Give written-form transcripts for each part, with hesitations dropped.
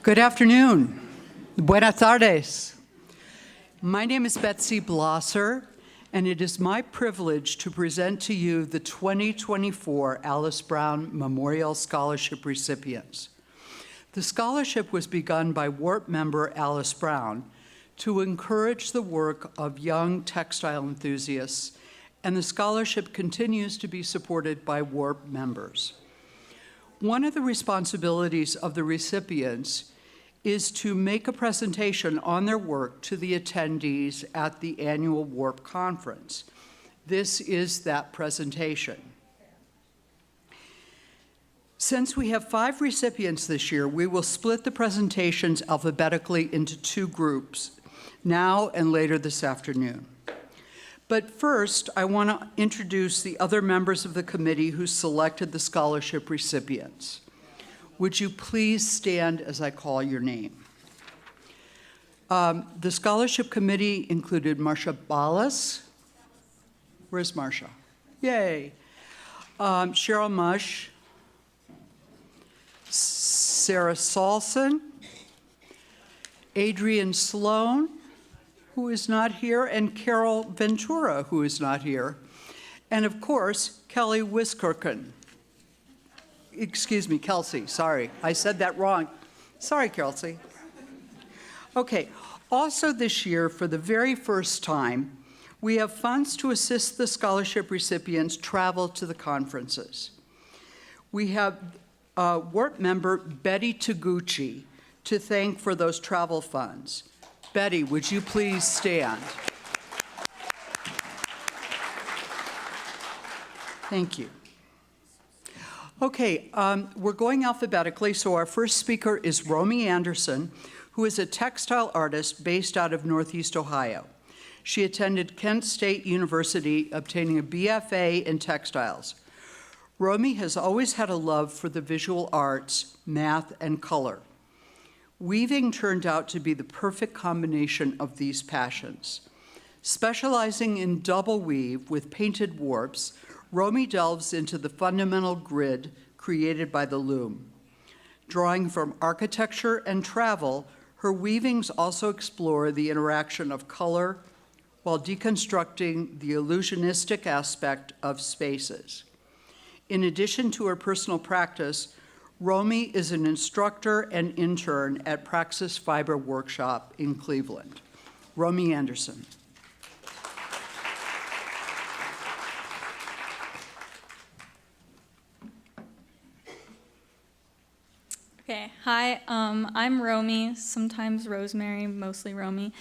Good afternoon. Buenas tardes. My name is Betsy Blosser, and it is my privilege to present to you the 2024 Alice Brown Memorial Scholarship Recipients. The scholarship was begun by WARP member Alice Brown to encourage the work of young textile enthusiasts, and the scholarship continues to be supported by WARP members. One of the responsibilities of the recipients is to make a presentation on their work to the attendees at the annual WARP conference. This is that presentation. Since we have 5 recipients this year, we will split the presentations alphabetically into 2 groups, now and later this afternoon. But first, I want to introduce the other members of the committee who selected the scholarship recipients. Would you please stand as I call your name? The scholarship committee included Marcia Ballas. Where's Marcia? Yay. Cheryl Mush, Sarah Salson, Adrian Sloan, who is not here, and Carol Ventura, who is not here, and of course, Kelly Wiskirken. Excuse me, Kelsey, sorry, I said that wrong. Sorry, Kelsey. Okay, also this year, for the very first time, we have funds to assist the scholarship recipients travel to the conferences. We have WARP member Betty Taguchi to thank for those travel funds. Betty, would you please stand? Thank you. Okay, we're going alphabetically, so our first speaker is Romy Anderson, who is a textile artist based out of Northeast Ohio. She attended Kent State University, obtaining a BFA in textiles. Romy has always had a love for the visual arts, math, and color. Weaving turned out to be the perfect combination of these passions. Specializing in double weave with painted warps, Romy delves into the fundamental grid created by the loom. Drawing from architecture and travel, her weavings also explore the interaction of color while deconstructing the illusionistic aspect of spaces. In addition to her personal practice, Romy is an instructor and intern at Praxis Fiber Workshop in Cleveland. Romy Anderson. Okay, hi, I'm Romy, sometimes Rosemary, mostly Romy.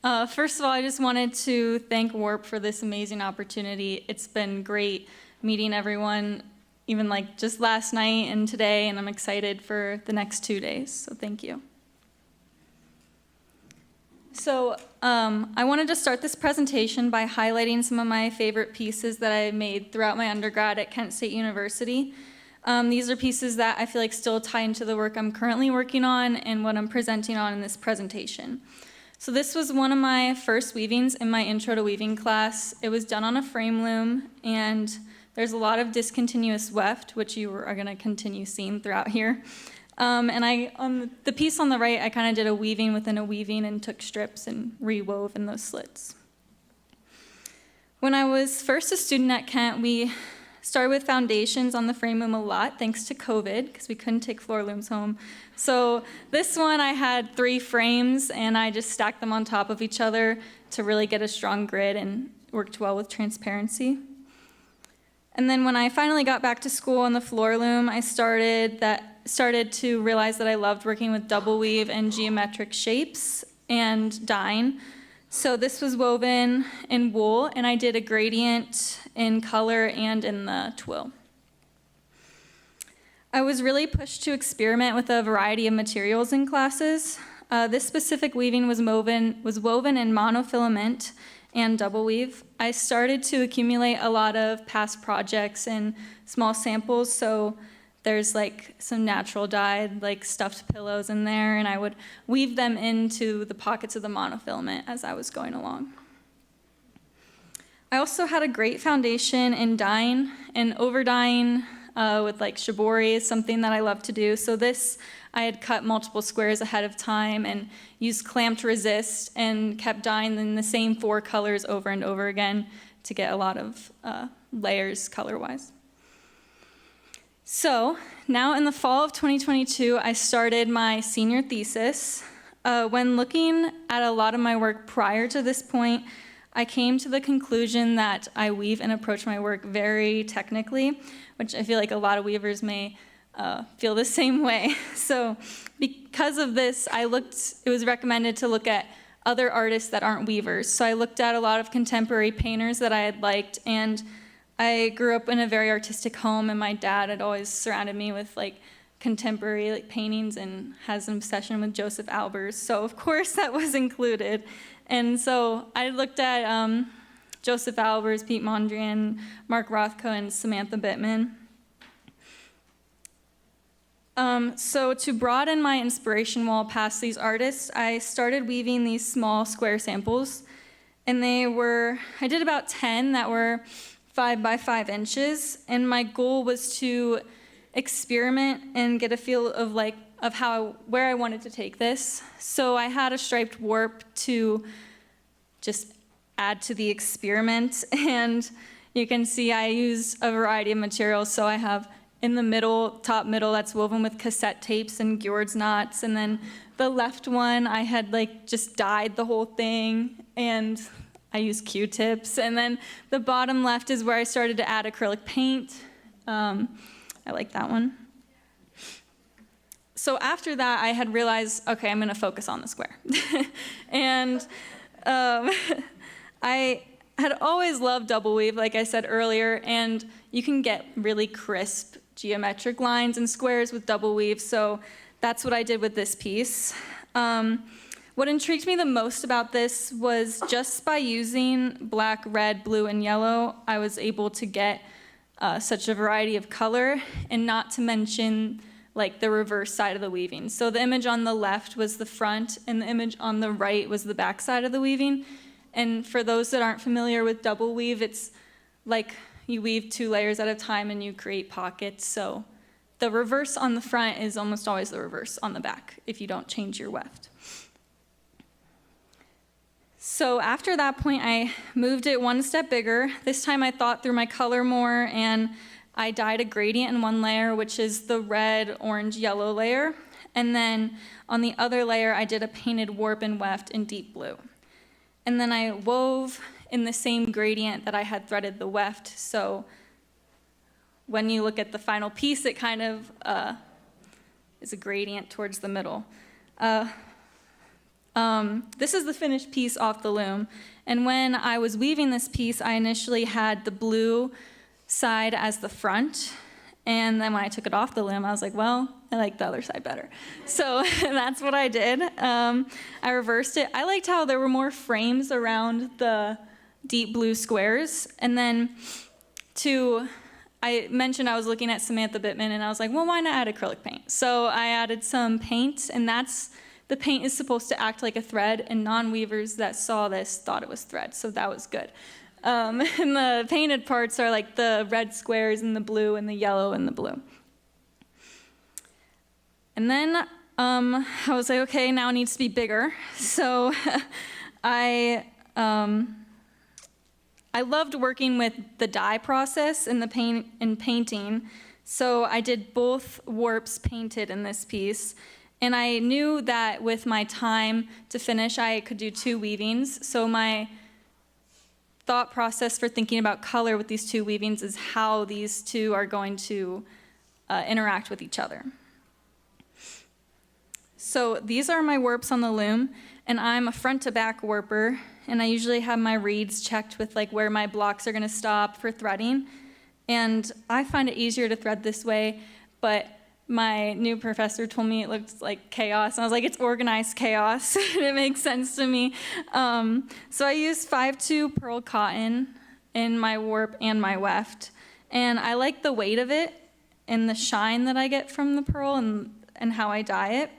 First of all, I just wanted to thank WARP for this amazing opportunity. It's been great meeting everyone, even like just last night and today, and I'm excited for the next 2 days, so thank you. So I wanted to start this presentation by highlighting some of my favorite pieces that I made throughout my undergrad at Kent State University. These are pieces that I feel like still tie into the work I'm currently working on and what I'm presenting on in this presentation. So this was one of my first weavings in my Intro to Weaving class. It was done on a frame loom, and there's a lot of discontinuous weft, which you are going to continue seeing throughout here. And on the piece on the right, I kind of did a weaving within a weaving and took strips and rewove in those slits. When I was first a student at Kent, we started with foundations on the frame loom a lot, thanks to COVID, because we couldn't take floor looms home. So this one, I had 3 frames, and I just stacked them on top of each other to really get a strong grid, and worked well with transparency. And then when I finally got back to school on the floor loom, I started to realize that I loved working with double weave and geometric shapes and dyeing. So this was woven in wool, and I did a gradient in color and in the twill. I was really pushed to experiment with a variety of materials in classes. This specific weaving was woven in monofilament and double weave. I started to accumulate a lot of past projects and small samples, so there's like some natural dyed like stuffed pillows in there, and I would weave them into the pockets of the monofilament as I was going along. I also had a great foundation in dyeing, and over dyeing with like shibori is something that I love to do. So this, I had cut multiple squares ahead of time and used clamped resist and kept dyeing in the same 4 colors over and over again to get a lot of layers color-wise. So now in the fall of 2022, I started my senior thesis. When looking at a lot of my work prior to this point, I came to the conclusion that I weave and approach my work very technically, which I feel like a lot of weavers may feel the same way. So because of this, it was recommended to look at other artists that aren't weavers. So I looked at a lot of contemporary painters that I had liked, and I grew up in a very artistic home, and my dad had always surrounded me with like contemporary like paintings and has an obsession with Joseph Albers. So of course that was included. And so I looked at Joseph Albers, Pete Mondrian, Mark Rothko, and Samantha Bittman. So to broaden my inspiration wall past these artists, I started weaving these small square samples. And I did about 10 that were 5 by 5 inches. And my goal was to experiment and get a feel of where I wanted to take this. So I had a striped warp to just add to the experiment, and you can see I used a variety of materials. So I have in the middle, top middle, that's woven with cassette tapes and Gjord's knots, and then the left one I had just dyed the whole thing, and I used Q-tips, and then the bottom left is where I started to add acrylic paint. I like that one. So after that, I had realized, okay, I'm going to focus on the square. And I had always loved double weave, like I said earlier, and you can get really crisp geometric lines and squares with double weave, so that's what I did with this piece. What intrigued me the most about this was just by using black, red, blue, and yellow, I was able to get such a variety of color, and not to mention the reverse side of the weaving. So the image on the left was the front, and the image on the right was the back side of the weaving. And for those that aren't familiar with double weave, it's like you weave 2 layers at a time and you create pockets. So the reverse on the front is almost always the reverse on the back if you don't change your weft. So after that point, I moved it one step bigger. This time I thought through my color more, and I dyed a gradient in one layer, which is the red, orange, yellow layer. And then on the other layer, I did a painted warp and weft in deep blue. And then I wove in the same gradient that I had threaded the weft. So when you look at the final piece, it kind of is a gradient towards the middle. This is the finished piece off the loom. And when I was weaving this piece, I initially had the blue side as the front. And then when I took it off the loom, I was like, well, I like the other side better. So that's what I did. I reversed it. I liked how there were more frames around the deep blue squares. And then I mentioned I was looking at Samantha Bittman, and I was like, well, why not add acrylic paint? So I added some paint, and the paint is supposed to act like a thread, and non-weavers that saw this thought it was thread, so that was good. And the painted parts are like the red squares and the blue and the yellow and the blue. And then I was like, okay, now it needs to be bigger. So I loved working with the dye process and painting. So I did both warps painted in this piece. And I knew that with my time to finish, I could do 2 weavings. So my thought process for thinking about color with these 2 weavings is how these 2 are going to interact with each other. So these are my warps on the loom, and I'm a front to back warper, and I usually have my reeds checked with where my blocks are going to stop for threading. And I find it easier to thread this way, but my new professor told me it looked like chaos, and I was like, it's organized chaos. It makes sense to me. So I used 5/2 pearl cotton in my warp and my weft, and I like the weight of it and the shine that I get from the pearl and how I dye it.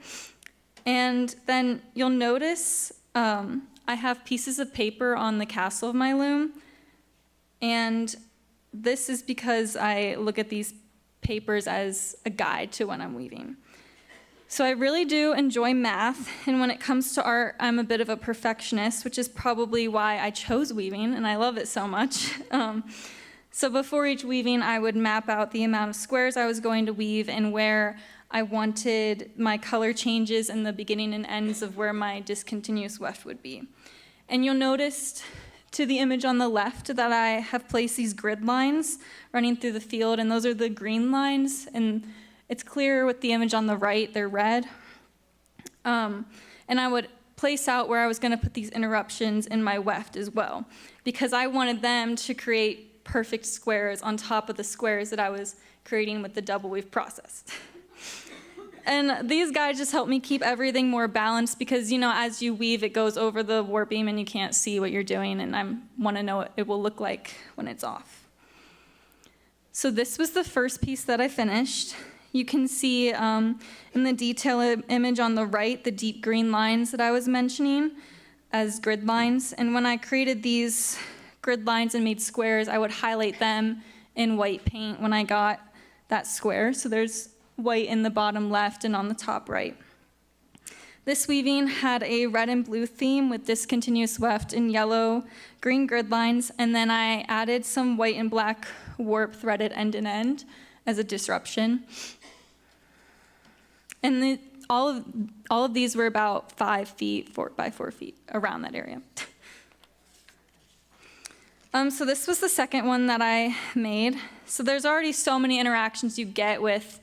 And then you'll notice I have pieces of paper on the castle of my loom, and this is because I look at these papers as a guide to when I'm weaving. So I really do enjoy math, and when it comes to art, I'm a bit of a perfectionist, which is probably why I chose weaving, and I love it so much. So before each weaving, I would map out the amount of squares I was going to weave and where I wanted my color changes in the beginning and ends of where my discontinuous weft would be. And you'll notice to the image on the left that I have placed these grid lines running through the field, and those are the green lines, and it's clear with the image on the right, they're red. And I would place out where I was gonna put these interruptions in my weft as well, because I wanted them to create perfect squares on top of the squares that I was creating with the double weave process. And these guys just help me keep everything more balanced because, you know, as you weave, it goes over the warp beam and you can't see what you're doing, and I want to know what it will look like when it's off. So this was the first piece that I finished. You can see in the detail image on the right, the deep green lines that I was mentioning as grid lines. And when I created these grid lines and made squares, I would highlight them in white paint when I got that square. So there's white in the bottom left and on the top right. This weaving had a red and blue theme with discontinuous weft and yellow, green grid lines, and then I added some white and black warp threaded end and end as a disruption. And all of these were about 5 feet, 4 by 4 feet, around that area. So this was the second one that I made. So there's already so many interactions you get with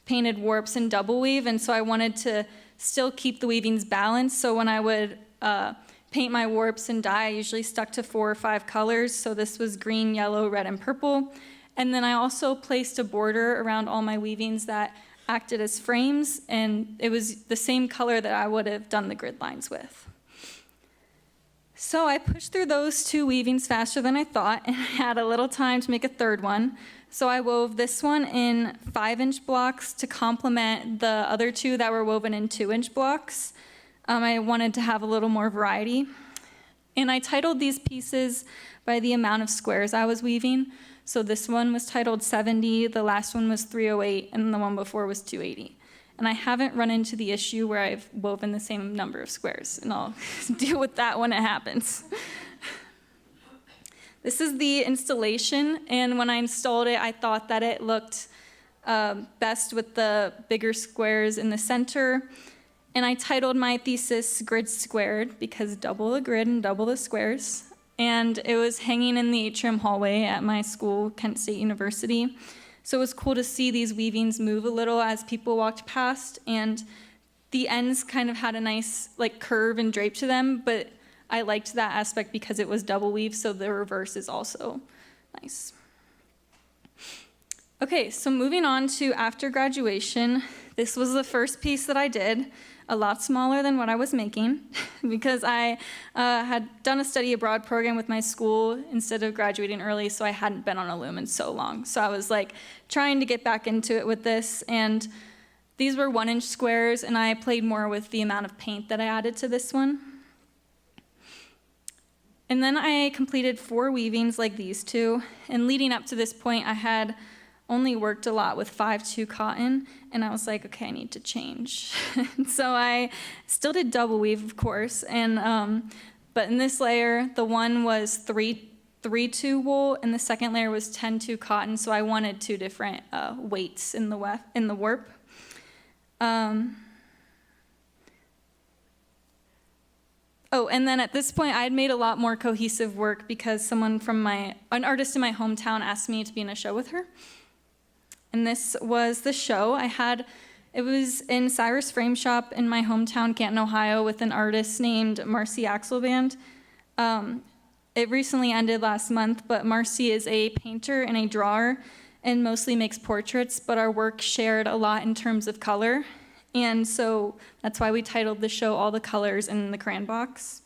painted warps and double weave, and so I wanted to still keep the weavings balanced. So when I would paint my warps and dye, I usually stuck to 4 or 5 colors. So this was green, yellow, red, and purple. And then I also placed a border around all my weavings that acted as frames, and it was the same color that I would have done the grid lines with. So I pushed through those 2 weavings faster than I thought, and I had a little time to make a third one. So I wove this one in 5-inch blocks to complement the other 2 that were woven in 2-inch blocks. I wanted to have a little more variety. And I titled these pieces by the amount of squares I was weaving. So this one was titled 70, the last one was 308, and the one before was 280. And I haven't run into the issue where I've woven the same number of squares, and I'll deal with that when it happens. This is the installation, and when I installed it, I thought that it looked best with the bigger squares in the center. And I titled my thesis Grid Squared, because double the grid and double the squares. And it was hanging in the atrium hallway at my school, Kent State University. So it was cool to see these weavings move a little as people walked past, and the ends kind of had a nice like curve and drape to them, but I liked that aspect because it was double weave, so the reverse is also nice. Okay, so moving on to after graduation, this was the first piece that I did, a lot smaller than what I was making, because I had done a study abroad program with my school instead of graduating early, so I hadn't been on a loom in so long. So I was like trying to get back into it with this, and these were 1-inch squares, and I played more with the amount of paint that I added to this one. And then I completed 4 weavings like these 2, and leading up to this point, I had only worked a lot with 5/2 cotton, and I was like, okay, I need to change. So I still did double weave, of course, and but in this layer, the one was 3/2 wool, and the second layer was 10/2 cotton, so I wanted 2 different weights in the warp. Oh, and then at this point, I had made a lot more cohesive work because an artist in my hometown asked me to be in a show with her. And this was the show. It was in Cyrus Frame Shop in my hometown, Canton, Ohio, with an artist named Marcy Axelband. It recently ended last month, but Marcy is a painter and a drawer and mostly makes portraits, but our work shared a lot in terms of color. And so that's why we titled the show All the Colors in the Crayon Box.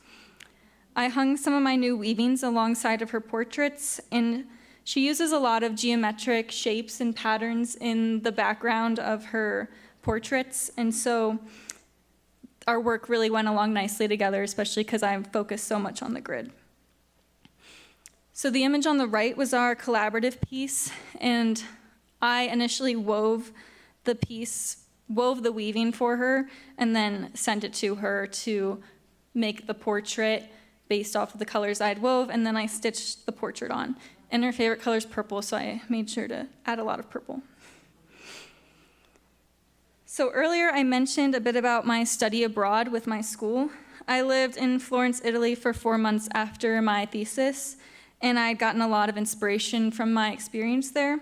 I hung some of my new weavings alongside of her portraits, and she uses a lot of geometric shapes and patterns in the background of her portraits, and so our work really went along nicely together, especially because I focused so much on the grid. So the image on the right was our collaborative piece, and I initially wove the weaving for her, and then sent it to her to make the portrait based off of the colors I'd wove, and then I stitched the portrait on. And her favorite color is purple, so I made sure to add a lot of purple. So earlier I mentioned a bit about my study abroad with my school. I lived in Florence, Italy for 4 months after my thesis, and I'd gotten a lot of inspiration from my experience there.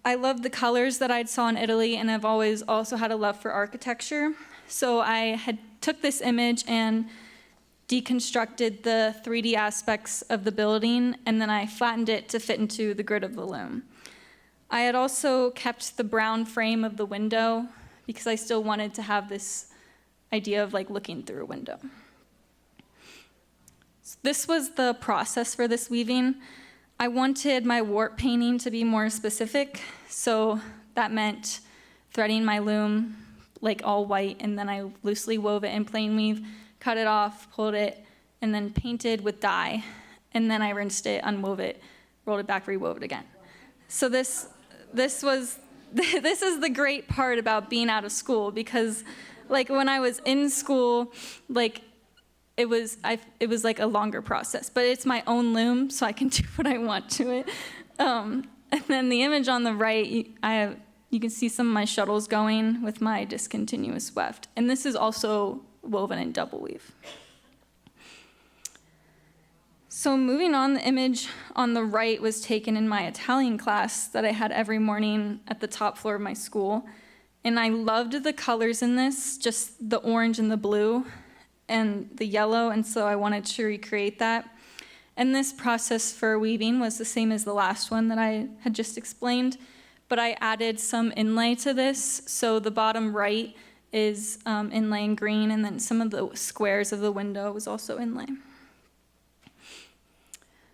I loved the colors that I'd saw in Italy, and I've always also had a love for architecture. So I had took this image and deconstructed the 3D aspects of the building, and then I flattened it to fit into the grid of the loom. I had also kept the brown frame of the window because I still wanted to have this idea of like looking through a window. So this was the process for this weaving. I wanted my warp painting to be more specific, so that meant threading my loom like all white, and then I loosely wove it in plain weave, cut it off, pulled it, and then painted with dye, and then I rinsed it, unwove it, rolled it back, rewove it again. So this is the great part about being out of school, because like when I was in school, like it was like a longer process, but it's my own loom, so I can do what I want to it. And then the image on the right, you can see some of my shuttles going with my discontinuous weft, and this is also woven in double weave. So moving on, the image on the right was taken in my Italian class that I had every morning at the top floor of my school. And I loved the colors in this, just the orange and the blue and the yellow, and so I wanted to recreate that. And this process for weaving was the same as the last one that I had just explained, but I added some inlay to this. So the bottom right is inlay in green, and then some of the squares of the window was also inlay.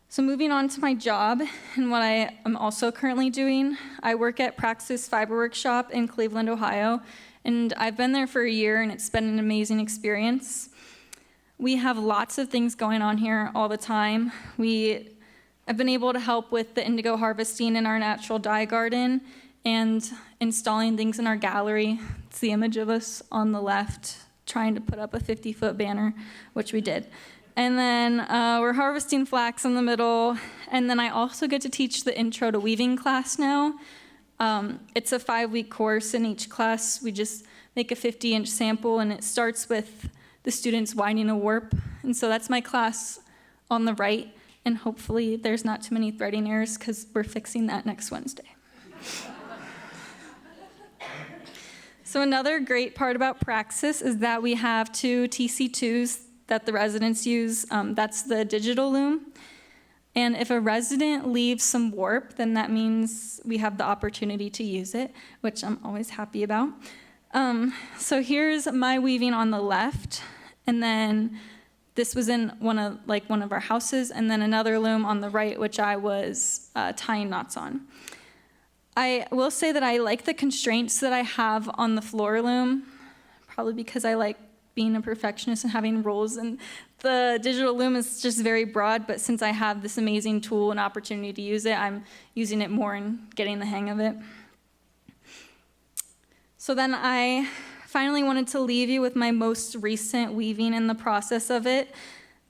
So moving on to my job and what I am also currently doing, I work at Praxis Fiber Workshop in Cleveland, Ohio, and I've been there for a year, and it's been an amazing experience. We have lots of things going on here all the time. I've been able to help with the indigo harvesting in our natural dye garden and installing things in our gallery. It's the image of us on the left trying to put up a 50-foot banner, which we did. And then we're harvesting flax in the middle. And then I also get to teach the Intro to Weaving class now. It's a 5-week course. In each class, we just make a 50-inch sample, and it starts with the students winding a warp. And so that's my class on the right. And hopefully there's not too many threading errors, because we're fixing that next Wednesday. So another great part about Praxis is that we have 2 TC2s that the residents use. That's the digital loom. And if a resident leaves some warp, then that means we have the opportunity to use it, which I'm always happy about. So here's my weaving on the left, and then this was in one of our houses, and then another loom on the right, which I was tying knots on. I will say that I like the constraints that I have on the floor loom, probably because I like being a perfectionist and having rules, and the digital loom is just very broad, but since I have this amazing tool and opportunity to use it, I'm using it more and getting the hang of it. So then I finally wanted to leave you with my most recent weaving in the process of it.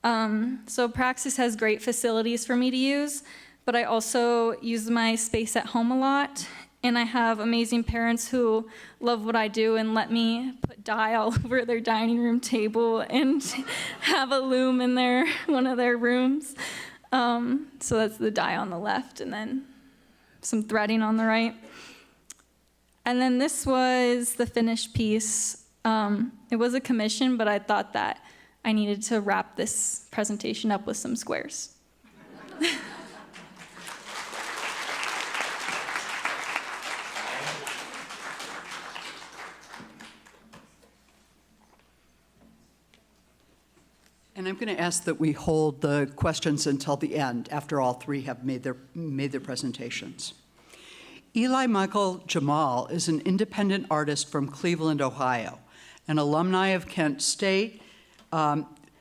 So Praxis has great facilities for me to use, but I also use my space at home a lot. And I have amazing parents who love what I do and let me put dye all over their dining room table and have a loom in one of their rooms. So that's the dye on the left, and then some threading on the right. And then this was the finished piece. It was a commission, but I thought that I needed to wrap this presentation up with some squares. And I'm going to ask that we hold the questions until the end, after all 3 have made their presentations. Eli Michael Jamal is an independent artist from Cleveland, Ohio, an alumni of Kent State.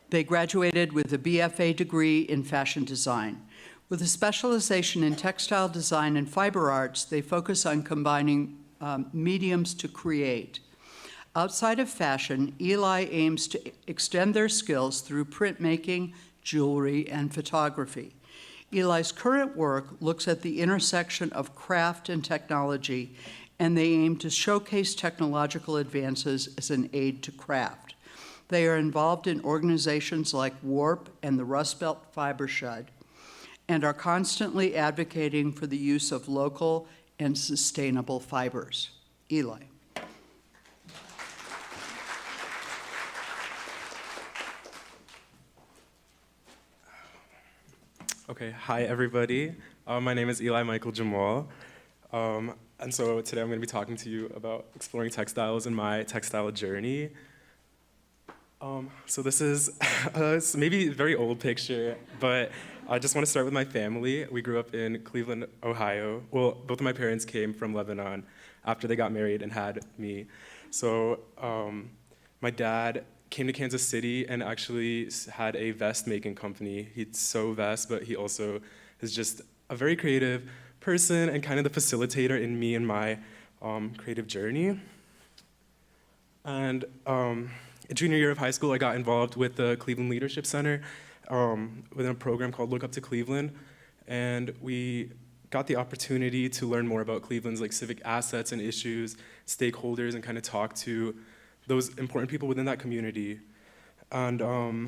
They graduated with a BFA degree in fashion design. With a specialization in textile design and fiber arts, they focus on combining mediums to create. Outside of fashion, Eli aims to extend their skills through printmaking, jewelry, and photography. Eli's current work looks at the intersection of craft and technology, and they aim to showcase technological advances as an aid to craft. They are involved in organizations like WARP and the Rust Belt Fiber Shed, and are constantly advocating for the use of local and sustainable fibers. Eli. Okay, hi everybody. My name is Eli Michael Jamal. And so today I'm going to be talking to you about exploring textiles and my textile journey. So this is it's maybe a very old picture, but I just want to start with my family. We grew up in Cleveland, Ohio. Well, both of my parents came from Lebanon after they got married and had me. So my dad came to Kansas City and actually had a vest making company. He'd sew vests, but he also is just a very creative person and kind of the facilitator in me and my creative journey. And junior year of high school, I got involved with the Cleveland Leadership Center within a program called Look Up to Cleveland. And we got the opportunity to learn more about Cleveland's civic assets and issues, stakeholders, and kind of talk to those important people within that community. And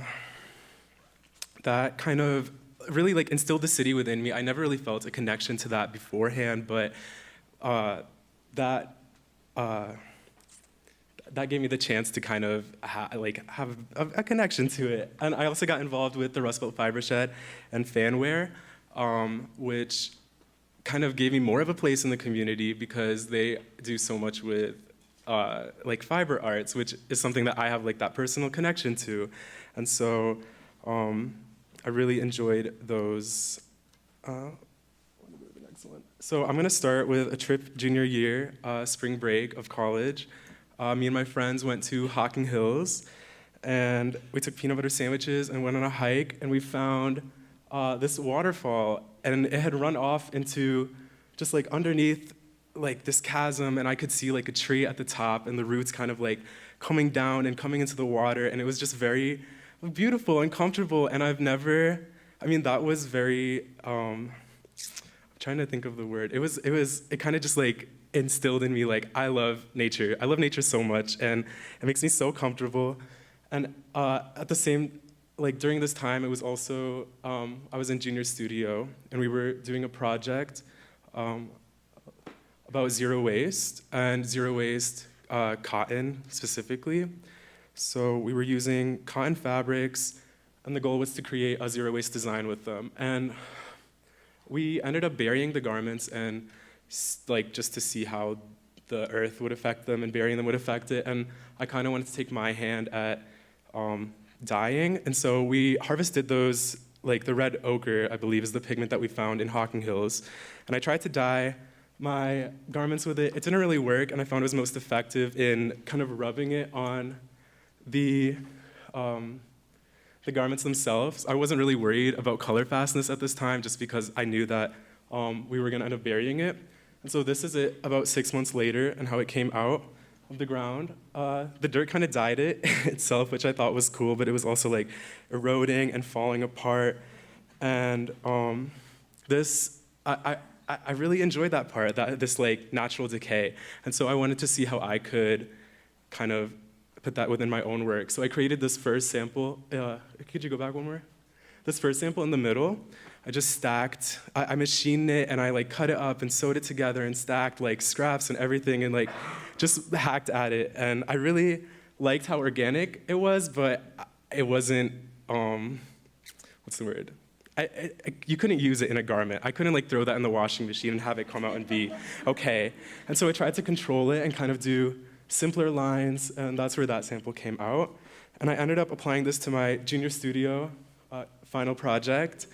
that kind of really instilled the city within me. I never really felt a connection to that beforehand, but that gave me the chance to kind of have a connection to it. And I also got involved with the Rust Belt Fiber Shed and Fanware, which kind of gave me more of a place in the community because they do so much with fiber arts, which is something that I have that personal connection to. And so I really enjoyed those. So I'm gonna start with a trip junior year, spring break of college. Me and my friends went to Hocking Hills, and we took peanut butter sandwiches and went on a hike, and we found this waterfall, and it had run off into just underneath this chasm, and I could see a tree at the top, and the roots kind of coming down and coming into the water, and it was just very beautiful and comfortable, and that was very, I'm trying to think of the word. It kind of just instilled in me I love nature. I love nature so much, and it makes me so comfortable. And at the same, during this time, it was also, I was in junior studio, and we were doing a project about zero waste, and zero waste cotton specifically. So we were using cotton fabrics, and the goal was to create a zero waste design with them. And we ended up burying the garments and just to see how the earth would affect them and burying them would affect it. And I kind of wanted to take my hand at dyeing. And so we harvested those, the red ochre, I believe is the pigment that we found in Hocking Hills. And I tried to dye my garments with it. It didn't really work, and I found it was most effective in kind of rubbing it on the garments themselves. I wasn't really worried about color fastness at this time just because I knew that we were gonna end up burying it. And so this is it about 6 months later and how it came out of the ground. The dirt kind of dyed it itself, which I thought was cool, but it was also eroding and falling apart. And I really enjoyed that part, this natural decay. And so I wanted to see how I could kind of put that within my own work. So I created this first sample. Could you go back one more? This first sample in the middle, I just stacked, I machined it, and I cut it up and sewed it together and stacked scraps and everything, and just hacked at it. And I really liked how organic it was, but it wasn't, what's the word? You couldn't use it in a garment. I couldn't throw that in the washing machine and have it come out and be okay. And so I tried to control it and kind of do simpler lines, and that's where that sample came out. And I ended up applying this to my junior studio final project,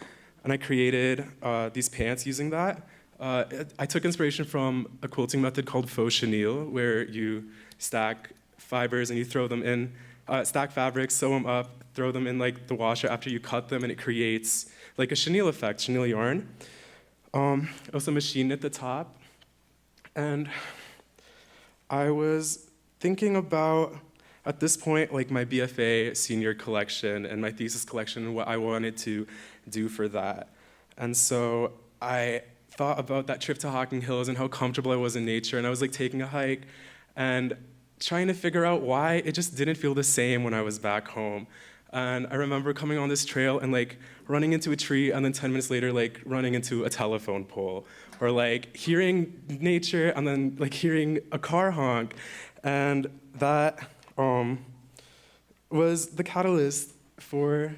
and I created these pants using that. I took inspiration from a quilting method called faux chenille, where you stack fibers and you throw them in, stack fabrics, sew them up, throw them in like the washer after you cut them, and it creates like a chenille effect, chenille yarn. Also machine at the top. And I was thinking about, at this point, like my BFA senior collection and my thesis collection and what I wanted to do for that. And so I thought about that trip to Hocking Hills and how comfortable I was in nature, and I was like taking a hike and trying to figure out why it just didn't feel the same when I was back home. And I remember coming on this trail and like running into a tree, and then 10 minutes later like running into a telephone pole, or like hearing nature and then like hearing a car honk. And that was the catalyst for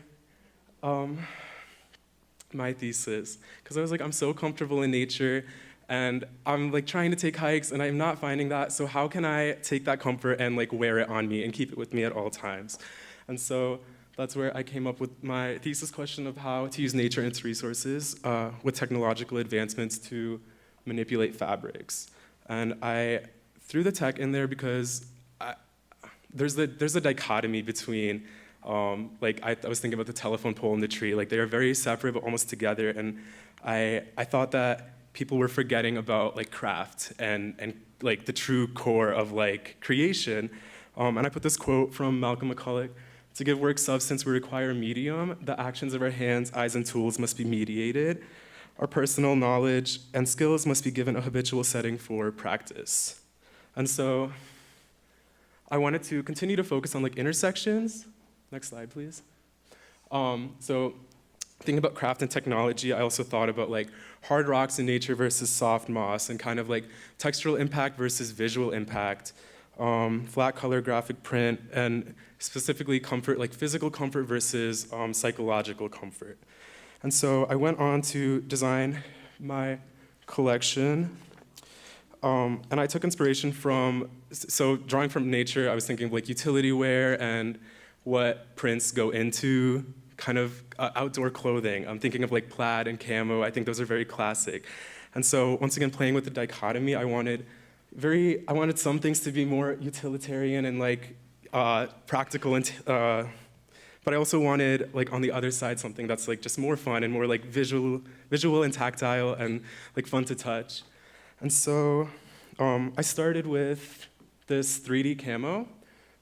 my thesis, because I was like, I'm so comfortable in nature, and I'm like trying to take hikes, and I'm not finding that. So how can I take that comfort and like wear it on me and keep it with me at all times? And so that's where I came up with my thesis question of how to use nature and its resources with technological advancements to manipulate fabrics. And I threw the tech in there because there's a dichotomy between like I was thinking about the telephone pole and the tree. Like they are very separate but almost together. And I thought that people were forgetting about like craft and like the true core of like creation. And I put this quote from Malcolm McCulloch: "To give work substance, we require a medium. The actions of our hands, eyes, and tools must be mediated. Our personal knowledge and skills must be given a habitual setting for practice." And so I wanted to continue to focus on like intersections. Next slide, please. So thinking about craft and technology, I also thought about like hard rocks in nature versus soft moss, and kind of like textural impact versus visual impact, flat color graphic print, and specifically comfort, like physical comfort versus psychological comfort. And so I went on to design my collection. And I took inspiration from, so drawing from nature, I was thinking of like utility wear and what prints go into kind of outdoor clothing. I'm thinking of like plaid and camo. I think those are very classic. And so once again, playing with the dichotomy, I wanted some things to be more utilitarian and like practical, and but I also wanted like on the other side something that's like just more fun and more like visual and tactile and like fun to touch. And so I started with this 3D camo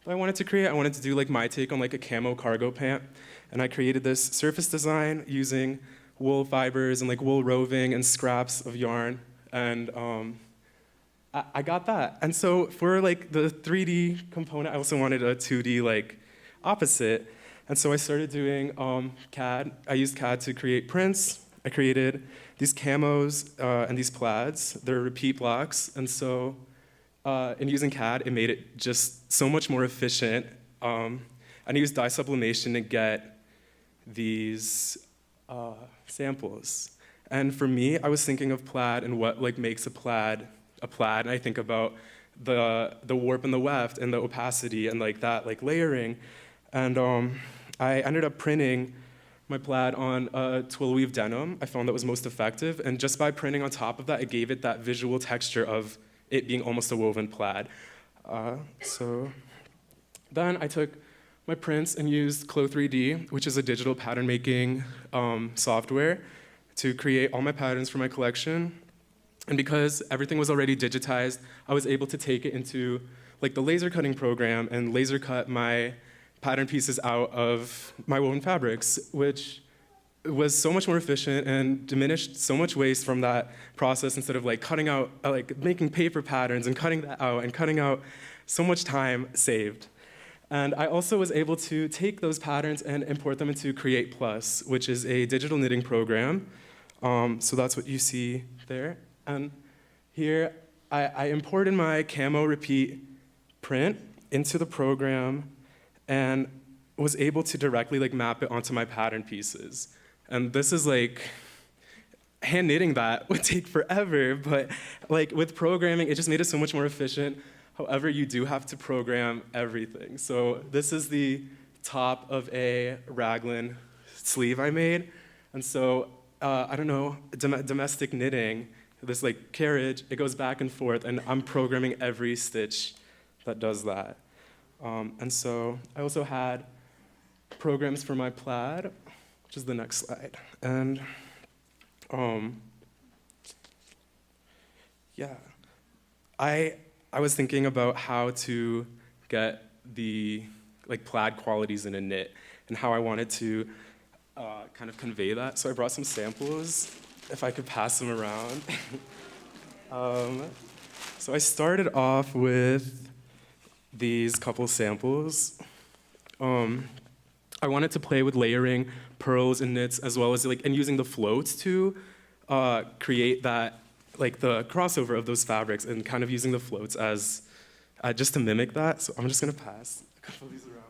that I wanted to create. I wanted to do like my take on like a camo cargo pant. And I created this surface design using wool fibers and like wool roving and scraps of yarn. And I got that. And so for like the 3D component, I also wanted a 2D like opposite. And so I started doing CAD. I used CAD to create prints. I created these camos and these plaids. They're repeat blocks. And so in using CAD, it made it just so much more efficient. And I used dye sublimation to get these samples. And for me, I was thinking of plaid and what like makes a plaid. And I think about the warp and the weft and the opacity and like that like layering. And I ended up printing my plaid on a twill weave denim. I found that was most effective, and just by printing on top of that, it gave it that visual texture of it being almost a woven plaid. So then I took my prints and used Clo 3D, which is a digital pattern making software, to create all my patterns for my collection. And because everything was already digitized, I was able to take it into like the laser cutting program and laser cut my pattern pieces out of my woven fabrics, which was so much more efficient and diminished so much waste from that process, instead of like cutting out, like making paper patterns and cutting that out and cutting out, so much time saved. And I also was able to take those patterns and import them into Create Plus, which is a digital knitting program. So that's what you see there. And here, I imported my camo repeat print into the program and was able to directly like map it onto my pattern pieces. And this is like, hand knitting that would take forever, but like with programming, it just made it so much more efficient. However, you do have to program everything. So this is the top of a raglan sleeve I made. And so, I don't know, domestic knitting, this like carriage, it goes back and forth, and I'm programming every stitch that does that. And so I also had programs for my plaid, which is the next slide. And yeah, I was thinking about how to get the plaid qualities in a knit and how I wanted to kind of convey that. So I brought some samples, if I could pass them around. So I started off with these couple samples. I wanted to play with layering pearls and knits as well as and using the floats to create that the crossover of those fabrics and kind of using the floats as just to mimic that. So I'm just gonna pass a couple of these around.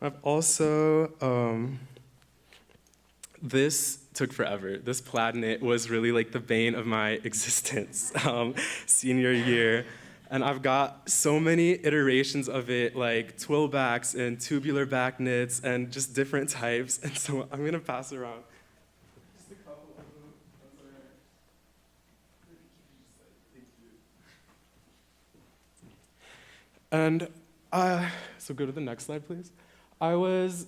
I've also, this took forever. This plaid knit was really the bane of my existence senior year. And I've got so many iterations of it, like twill backs and tubular back knits and just different types. And so I'm gonna pass around just a couple of them. Thank you. And so go to the next slide, please. I was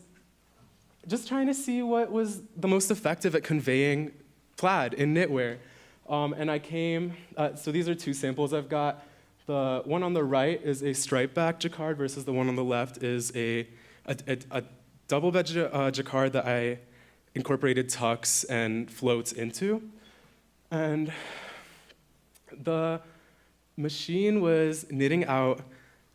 just trying to see what was the most effective at conveying plaid in knitwear. And I came, so these are two samples I've got. The one on the right is a stripe back jacquard versus the one on the left is a double bed jacquard that I incorporated tucks and floats into. And the machine was knitting out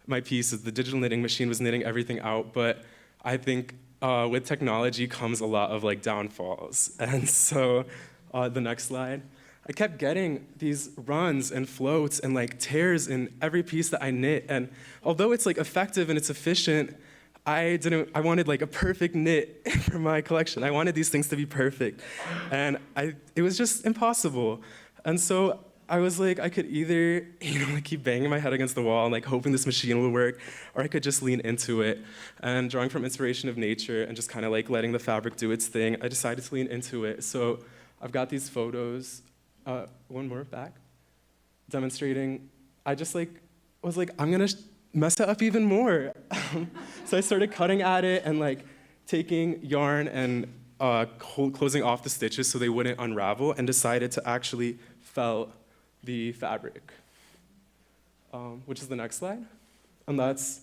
my pieces. The digital knitting machine was knitting everything out, but I think with technology comes a lot of downfalls. And so the next slide. I kept getting these runs and floats and tears in every piece that I knit. And although it's effective and it's efficient, I wanted a perfect knit for my collection. I wanted these things to be perfect. And it was just impossible. And so I was I could either keep banging my head against the wall and hoping this machine will work, or I could just lean into it. And drawing from inspiration of nature and just kind of letting the fabric do its thing, I decided to lean into it. So I've got these photos. One more back, demonstrating, I just was I'm gonna mess it up even more. So I started cutting at it and taking yarn and closing off the stitches so they wouldn't unravel, and decided to actually felt the fabric, which is the next slide. And that's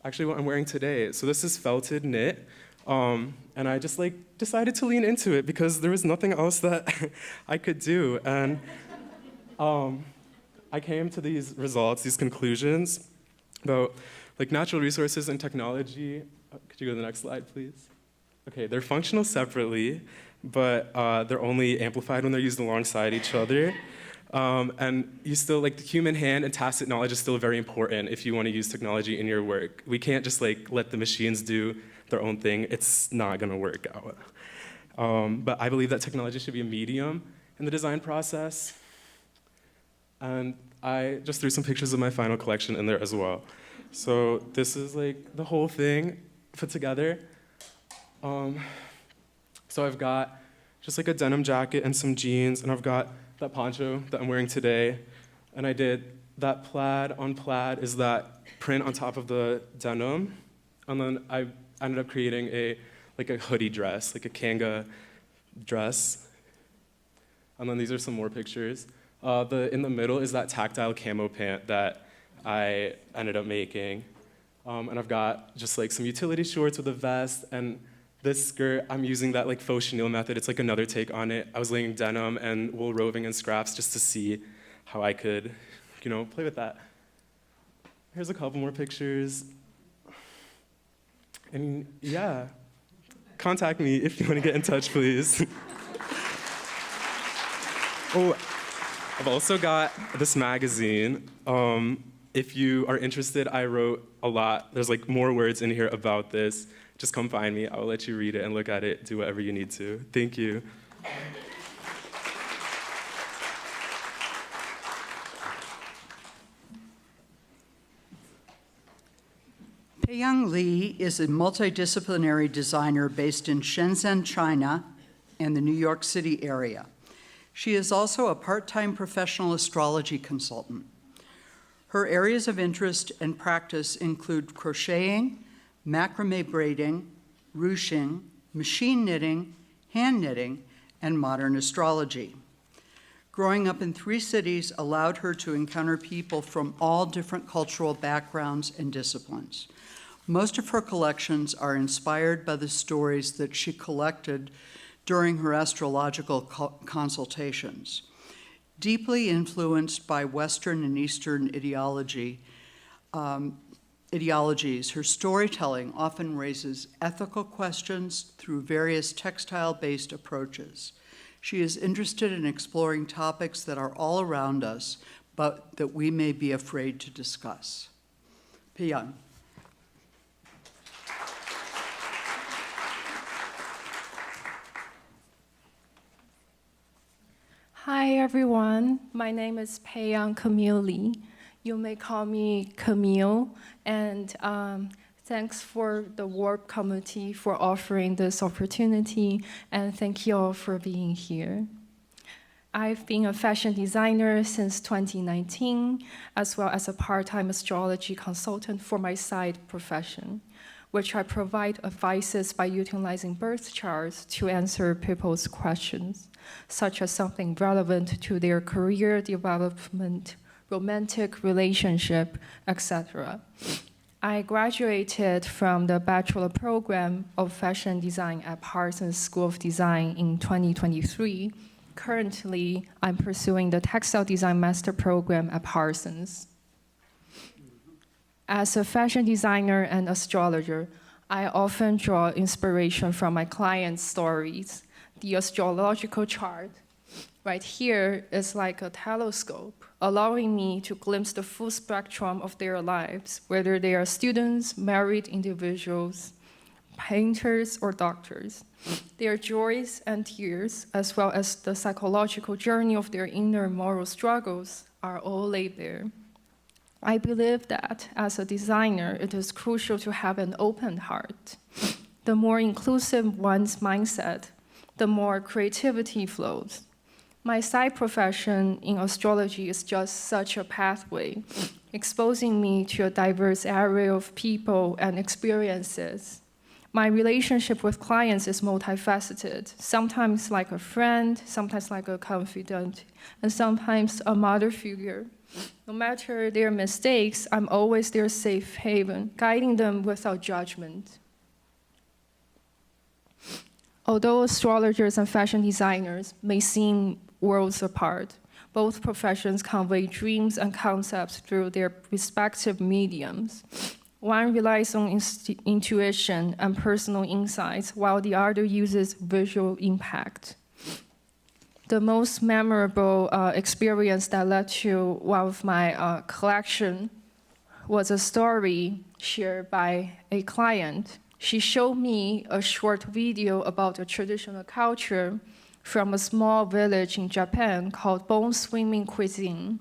actually what I'm wearing today. So this is felted knit. And I just decided to lean into it because there was nothing else that I could do. And I came to these results, these conclusions about natural resources and technology. Could you go to the next slide, please? Okay, they're functional separately, but they're only amplified when they're used alongside each other. And you still, the human hand and tacit knowledge is still very important if you want to use technology in your work. We can't just let the machines do their own thing. It's not gonna work out. But I believe that technology should be a medium in the design process. And I just threw some pictures of my final collection in there as well. So this is the whole thing put together. So I've got just a denim jacket and some jeans, and I've got that poncho that I'm wearing today. And I did that plaid on plaid is that print on top of the denim. And then I ended up creating a hoodie dress, a kanga dress. And then these are some more pictures. In the middle is that tactile camo pant that I ended up making. And I've got just some utility shorts with a vest, and this skirt, I'm using that faux chenille method. It's another take on it. I was laying denim and wool roving and scraps just to see how I could, play with that. Here's a couple more pictures. And yeah, contact me if you want to get in touch, please. Oh, I've also got this magazine. If you are interested, I wrote a lot. There's more words in here about this. Just come find me. I'll let you read it and look at it, do whatever you need to. Thank you. Peiyang Li is a multidisciplinary designer based in Shenzhen, China, and the New York City area. She is also a part-time professional astrology consultant. Her areas of interest and practice include crocheting, macrame braiding, ruching, machine knitting, hand knitting, and modern astrology. Growing up in 3 cities allowed her to encounter people from all different cultural backgrounds and disciplines. Most of her collections are inspired by the stories that she collected during her astrological consultations. Deeply influenced by Western and Eastern ideologies, her storytelling often raises ethical questions through various textile-based approaches. She is interested in exploring topics that are all around us, but that we may be afraid to discuss. Piyang. Hi everyone, my name is Pei-Yang Camille Lee. You may call me Camille, and thanks for the work committee for offering this opportunity, and thank you all for being here. I've been a fashion designer since 2019, as well as a part-time astrology consultant for my side profession, which I provide advices by utilizing birth charts to answer people's questions, such as something relevant to their career development, romantic relationship, etc. I graduated from the bachelor program of fashion design at Parsons School of Design in 2023. Currently, I'm pursuing the textile design master program at Parsons. As a fashion designer and astrologer, I often draw inspiration from my clients' stories. The astrological chart right here is like a telescope, allowing me to glimpse the full spectrum of their lives, whether they are students, married individuals, painters, or doctors. Their joys and tears, as well as the psychological journey of their inner moral struggles, are all laid there. I believe that, as a designer, it is crucial to have an open heart. The more inclusive one's mindset, the more creativity flows. My side profession in astrology is just such a pathway, exposing me to a diverse array of people and experiences. My relationship with clients is multifaceted, sometimes like a friend, sometimes like a confidant, and sometimes a mother figure. No matter their mistakes, I'm always their safe haven, guiding them without judgment. Although astrologers and fashion designers may seem worlds apart, both professions convey dreams and concepts through their respective mediums. One relies on intuition and personal insights, while the other uses visual impact. The most memorable experience that led to one of my collection was a story shared by a client. She showed me a short video about a traditional culture from a small village in Japan called bone swimming cuisine.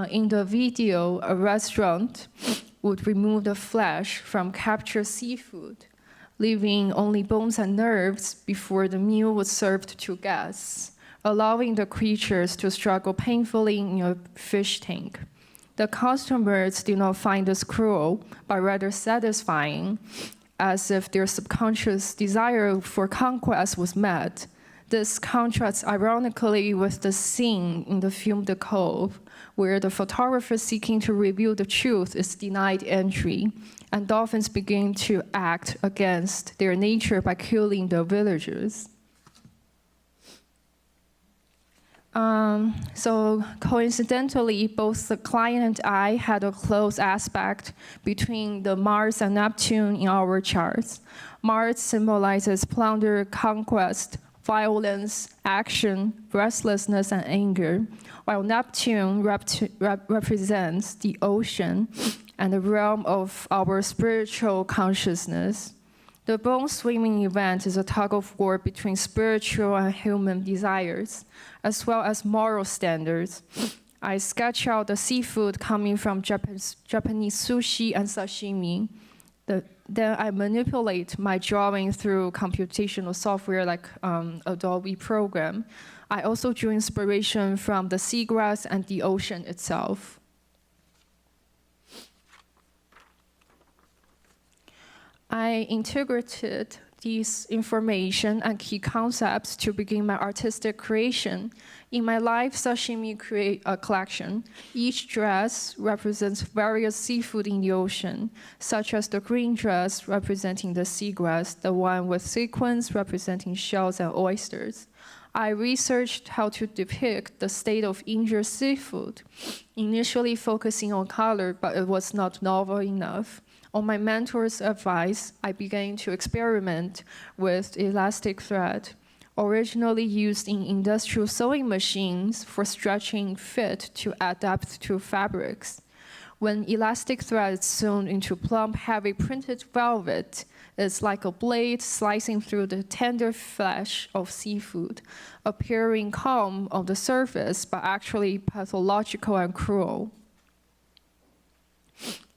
In the video, a restaurant would remove the flesh from captured seafood, leaving only bones and nerves before the meal was served to guests, allowing the creatures to struggle painfully in a fish tank. The customers did not find this cruel, but rather satisfying, as if their subconscious desire for conquest was met. This contrasts ironically with the scene in the film The Cove, where the photographer seeking to reveal the truth is denied entry, and dolphins begin to act against their nature by killing the villagers. So coincidentally, both the client and I had a close aspect between the Mars and Neptune in our charts. Mars symbolizes plunder, conquest, violence, action, restlessness, and anger, while Neptune represents the ocean and the realm of our spiritual consciousness. The bone swimming event is a tug-of-war between spiritual and human desires, as well as moral standards. I sketch out the seafood coming from Japanese sushi and sashimi. Then I manipulate my drawing through computational software like Adobe program. I also drew inspiration from the seagrass and the ocean itself. I integrated these information and key concepts to begin my artistic creation. In my live sashimi collection, each dress represents various seafood in the ocean, such as the green dress representing the seagrass, the one with sequins representing shells and oysters. I researched how to depict the state of injured seafood, initially focusing on color, but it was not novel enough. On my mentor's advice, I began to experiment with elastic thread, originally used in industrial sewing machines for stretching fit to adapt to fabrics. When elastic thread is sewn into plump, heavy printed velvet, it's like a blade slicing through the tender flesh of seafood, appearing calm on the surface, but actually pathological and cruel.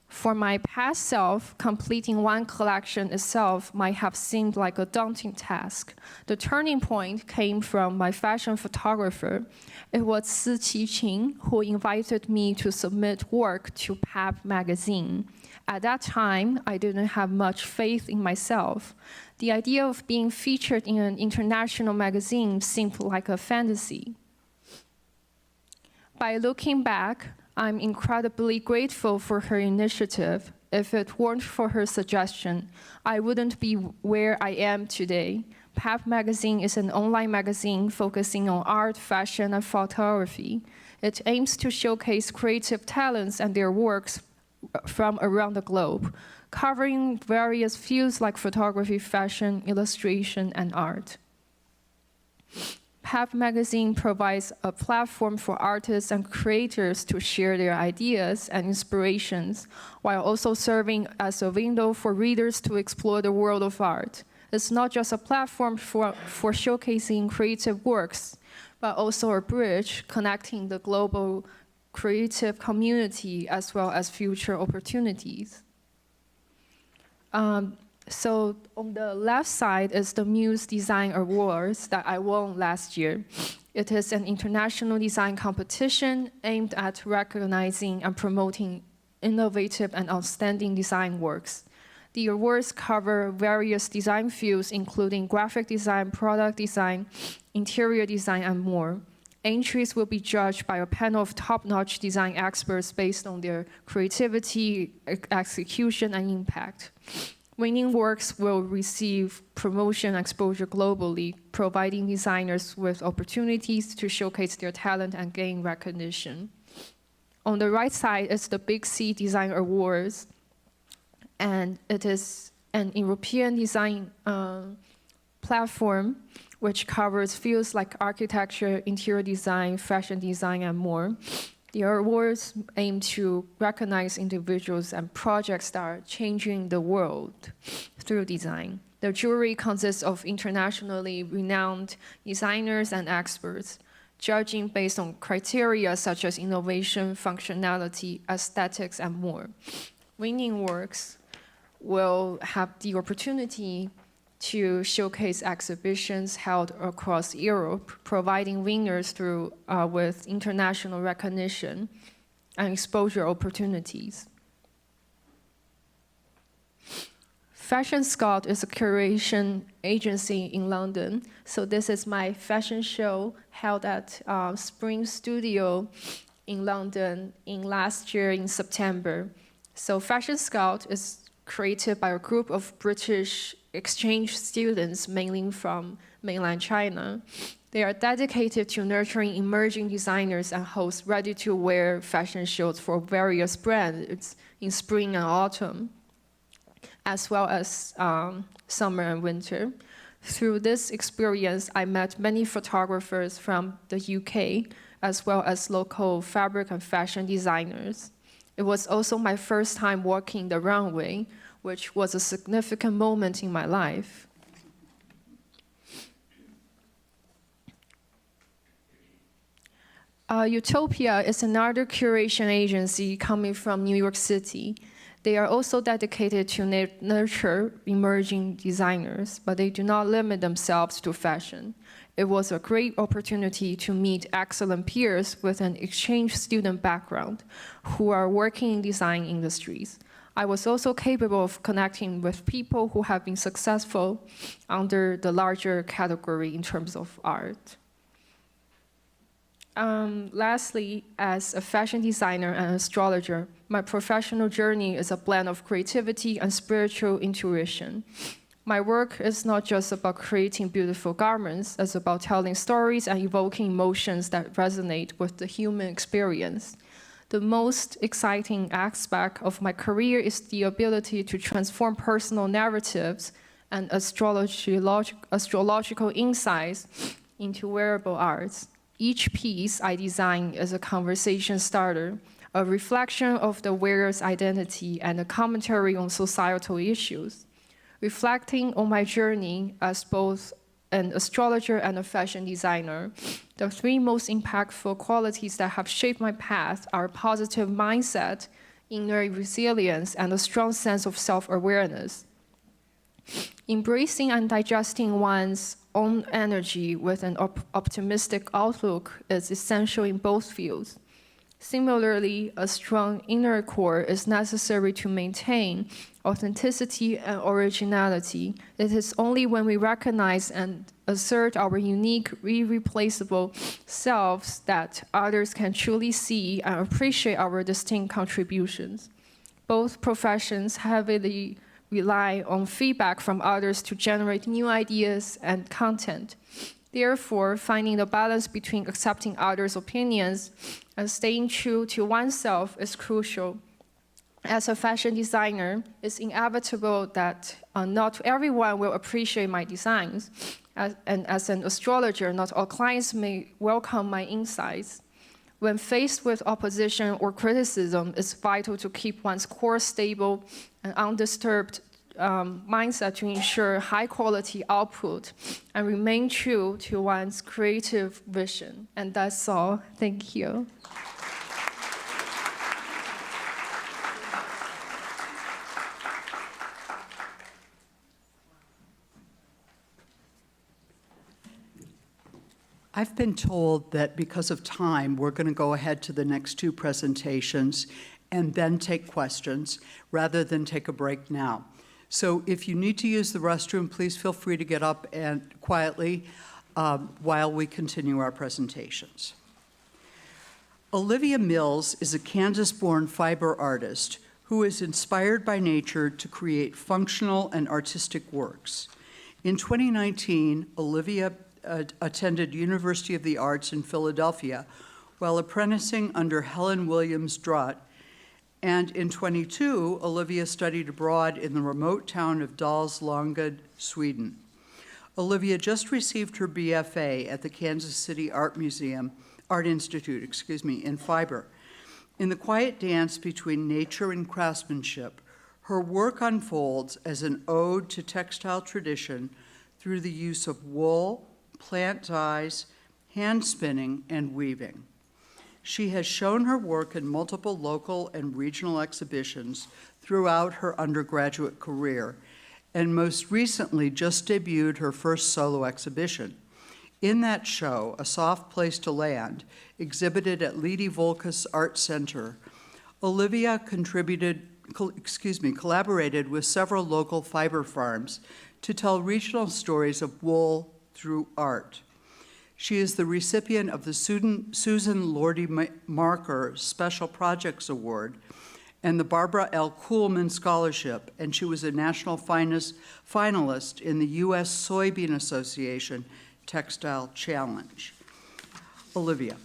For my past self, completing one collection itself might have seemed like a daunting task. The turning point came from my fashion photographer. It was Si Qi-qing who invited me to submit work to Pap magazine. At that time, I didn't have much faith in myself. The idea of being featured in an international magazine seemed like a fantasy. By looking back, I'm incredibly grateful for her initiative. If it weren't for her suggestion, I wouldn't be where I am today. Pap Magazine is an online magazine focusing on art, fashion, and photography. It aims to showcase creative talents and their works from around the globe, covering various fields like photography, fashion, illustration, and art. Pap Magazine provides a platform for artists and creators to share their ideas and inspirations, while also serving as a window for readers to explore the world of art. It's not just a platform for showcasing creative works, but also a bridge connecting the global creative community as well as future opportunities. So on the left side is the Muse Design Awards that I won last year. It is an international design competition aimed at recognizing and promoting innovative and outstanding design works. The awards cover various design fields, including graphic design, product design, interior design, and more. Entries will be judged by a panel of top-notch design experts based on their creativity, execution, and impact. Winning works will receive promotion and exposure globally, providing designers with opportunities to showcase their talent and gain recognition. On the right side is the Big C Design Awards, and it is an European design platform which covers fields like architecture, interior design, fashion design, and more. The awards aim to recognize individuals and projects that are changing the world through design. The jury consists of internationally renowned designers and experts, judging based on criteria such as innovation, functionality, aesthetics, and more. Winning works will have the opportunity to showcase exhibitions held across Europe, providing winners with international recognition and exposure opportunities. Fashion Scout is a curation agency in London. So this is my fashion show held at Spring Studio in London last year in September. So Fashion Scout is created by a group of British exchange students, mainly from mainland China. They are dedicated to nurturing emerging designers and host ready-to-wear fashion shows for various brands in spring and autumn, as well as summer and winter. Through this experience, I met many photographers from the UK, as well as local fabric and fashion designers. It was also my first time walking the runway, which was a significant moment in my life. Utopia is another curation agency coming from New York City. They are also dedicated to nurture emerging designers, but they do not limit themselves to fashion. It was a great opportunity to meet excellent peers with an exchange student background who are working in design industries. I was also capable of connecting with people who have been successful under the larger category in terms of art. Lastly, as a fashion designer and astrologer, my professional journey is a blend of creativity and spiritual intuition. My work is not just about creating beautiful garments, it's about telling stories and evoking emotions that resonate with the human experience. The most exciting aspect of my career is the ability to transform personal narratives and astrological insights into wearable arts. Each piece I design is a conversation starter, a reflection of the wearer's identity and a commentary on societal issues. Reflecting on my journey as both an astrologer and a fashion designer, the three most impactful qualities that have shaped my path are positive mindset, inner resilience, and a strong sense of self-awareness. Embracing and digesting one's own energy with an optimistic outlook is essential in both fields. Similarly, a strong inner core is necessary to maintain authenticity and originality. It is only when we recognize and assert our unique, irreplaceable selves that others can truly see and appreciate our distinct contributions. Both professions heavily rely on feedback from others to generate new ideas and content. Therefore, finding the balance between accepting others' opinions and staying true to oneself is crucial. As a fashion designer, it's inevitable that not everyone will appreciate my designs. And as an astrologer, not all clients may welcome my insights. When faced with opposition or criticism, it's vital to keep one's core stable and undisturbed mindset to ensure high-quality output and remain true to one's creative vision. And that's all. Thank you. I've been told that because of time, we're going to go ahead to the next two presentations and then take questions rather than take a break now. So if you need to use the restroom, please feel free to get up and quietly while we continue our presentations. Olivia Mills is a Kansas-born fiber artist who is inspired by nature to create functional and artistic works. In 2019, Olivia attended University of the Arts in Philadelphia while apprenticing under Helen Williams Drutt. And in 22, Olivia studied abroad in the remote town of Dalslangen, Sweden. Olivia just received her BFA at the Kansas City Art Institute, in fiber. In the quiet dance between nature and craftsmanship, her work unfolds as an ode to textile tradition through the use of wool, plant dyes, hand spinning, and weaving. She has shown her work in multiple local and regional exhibitions throughout her undergraduate career, and most recently just debuted her first solo exhibition. In that show, A Soft Place to Land, exhibited at Lady Volkus Art Center, Olivia collaborated with several local fiber farms to tell regional stories of wool through art. She is the recipient of the Susan Lordy Marker Special Projects Award and the Barbara L. Kuhlman Scholarship, and she was a national finalist in the U.S. Soybean Association Textile Challenge. Olivia.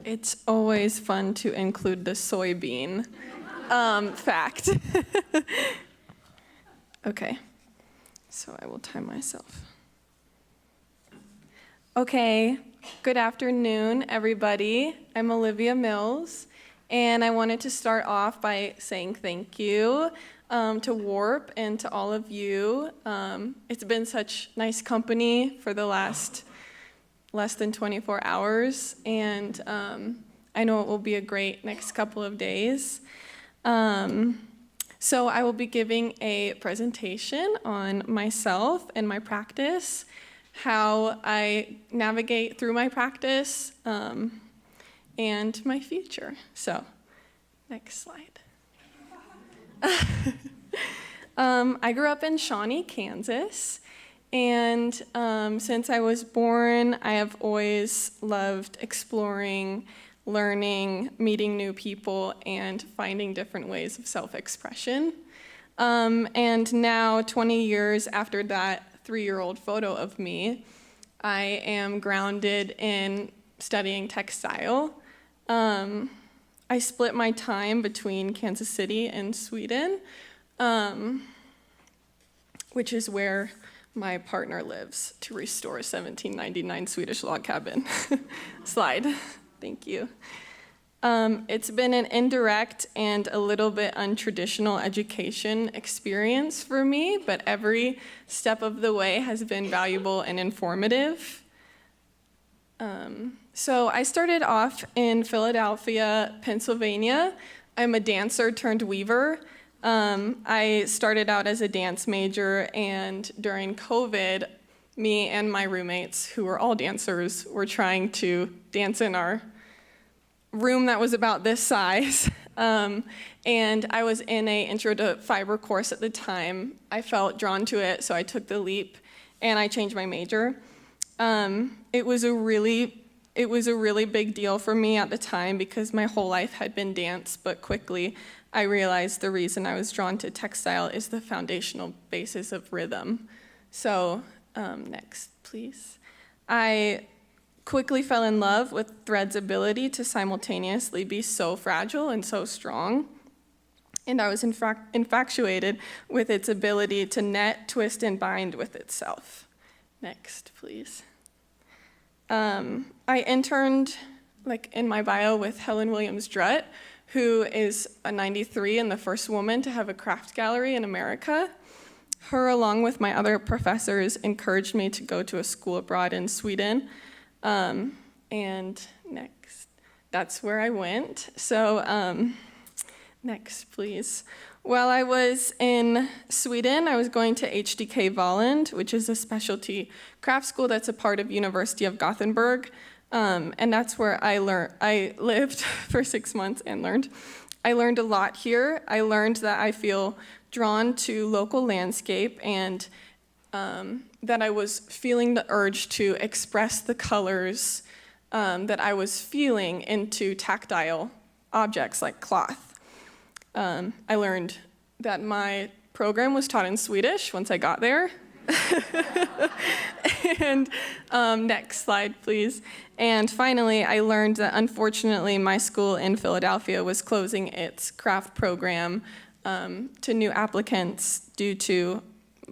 It's always fun to include the soybean fact. Okay, so I will time myself. Okay, good afternoon, everybody. I'm Olivia Mills, and I wanted to start off by saying thank you to Warp and to all of you. It's been such nice company for the last less than 24 hours, and I know it will be a great next couple of days. So I will be giving a presentation on myself and my practice, how I navigate through my practice, and my future. So, next slide. I grew up in Shawnee, Kansas, and since I was born, I have always loved exploring, learning, meeting new people, and finding different ways of self-expression. And now, 20 years after that 3-year-old photo of me, I am grounded in studying textile. I split my time between Kansas City and Sweden, which is where my partner lives, to restore 1799 Swedish log cabin. Slide. Thank you. It's been an indirect and a little bit untraditional education experience for me, but every step of the way has been valuable and informative. So I started off in Philadelphia, Pennsylvania. I'm a dancer turned weaver. I started out as a dance major, and during COVID, me and my roommates, who were all dancers, were trying to dance in our room that was about this size. And I was in an Intro to Fiber course at the time. I felt drawn to it, so I took the leap, and I changed my major. It was a really big deal for me at the time because my whole life had been dance, but quickly I realized the reason I was drawn to textile is the foundational basis of rhythm. So, next, please. I quickly fell in love with thread's ability to simultaneously be so fragile and so strong. And I was infatuated with its ability to net, twist, and bind with itself. Next, please. I interned, like in my bio, with Helen Williams Drutt, who is a 93 and the first woman to have a craft gallery in America. Her, along with my other professors, encouraged me to go to a school abroad in Sweden. And next, that's where I went. So, next, please. While I was in Sweden, I was going to HDK Volland, which is a specialty craft school that's a part of University of Gothenburg. And that's where I lived for 6 months and learned. I learned a lot here. I learned that I feel drawn to local landscape and that I was feeling the urge to express the colors that I was feeling into tactile objects like cloth. I learned that my program was taught in Swedish once I got there. And next slide, please. And finally, I learned that unfortunately my school in Philadelphia was closing its craft program to new applicants due to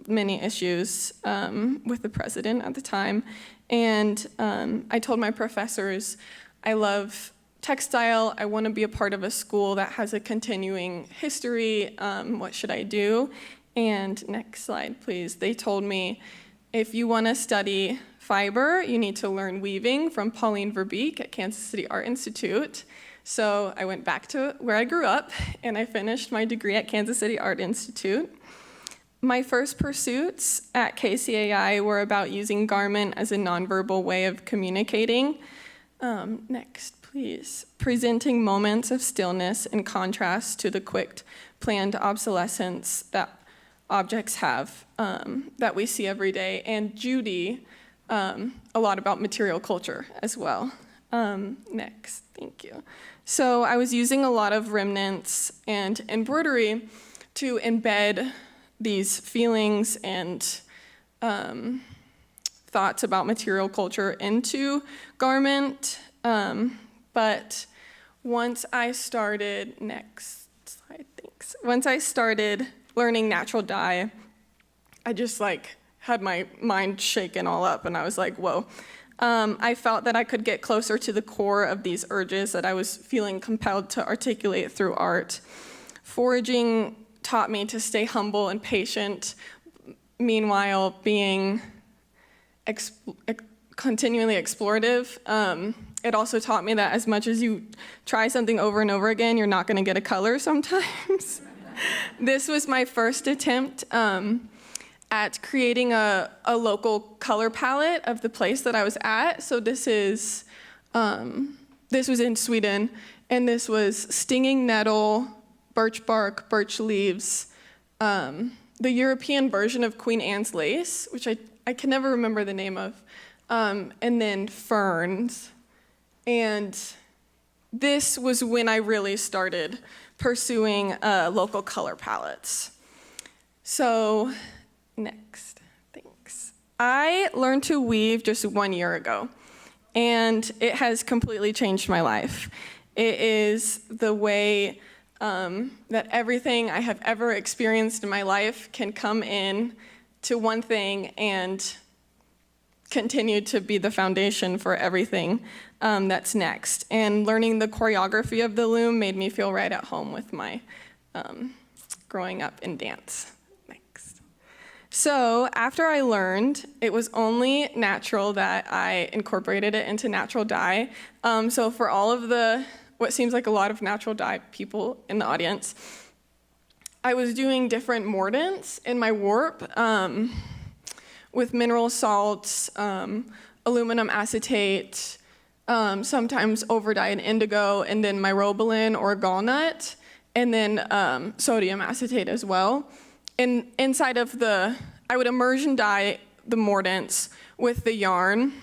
many issues with the president at the time. And I told my professors, I love textile, I want to be a part of a school that has a continuing history, what should I do? And next slide, please. They told me, if you want to study fiber, you need to learn weaving from Pauline Verbeek at Kansas City Art Institute. So I went back to where I grew up, and I finished my degree at Kansas City Art Institute. My first pursuits at KCAI were about using garment as a nonverbal way of communicating. Next, please. Presenting moments of stillness in contrast to the quick, planned obsolescence that objects have that we see every day. And Judy, a lot about material culture as well. Next, thank you. So I was using a lot of remnants and embroidery to embed these feelings and thoughts about material culture into garment. But once I started, next slide, thanks. Once I started learning natural dye, I just had my mind shaken all up, and I was like, whoa. I felt that I could get closer to the core of these urges that I was feeling compelled to articulate through art. Foraging taught me to stay humble and patient, meanwhile being continually explorative. It also taught me that as much as you try something over and over again, you're not going to get a color sometimes. This was my first attempt at creating a local color palette of the place that I was at. So this was in Sweden, and this was stinging nettle, birch bark, birch leaves, the European version of Queen Anne's lace, which I can never remember the name of, and then ferns. And this was when I really started pursuing local color palettes. So next, thanks. I learned to weave just 1 year ago, and it has completely changed my life. It is the way that everything I have ever experienced in my life can come in to one thing and continue to be the foundation for everything that's next. And learning the choreography of the loom made me feel right at home with my growing up in dance. Next. So after I learned, it was only natural that I incorporated it into natural dye. So for all of what seems like a lot of natural dye people in the audience, I was doing different mordants in my warp with mineral salts, aluminum acetate, sometimes overdyed in indigo, and then myrobalan or gallnut, and then sodium acetate as well. And inside of I would immersion dye the mordants with the yarn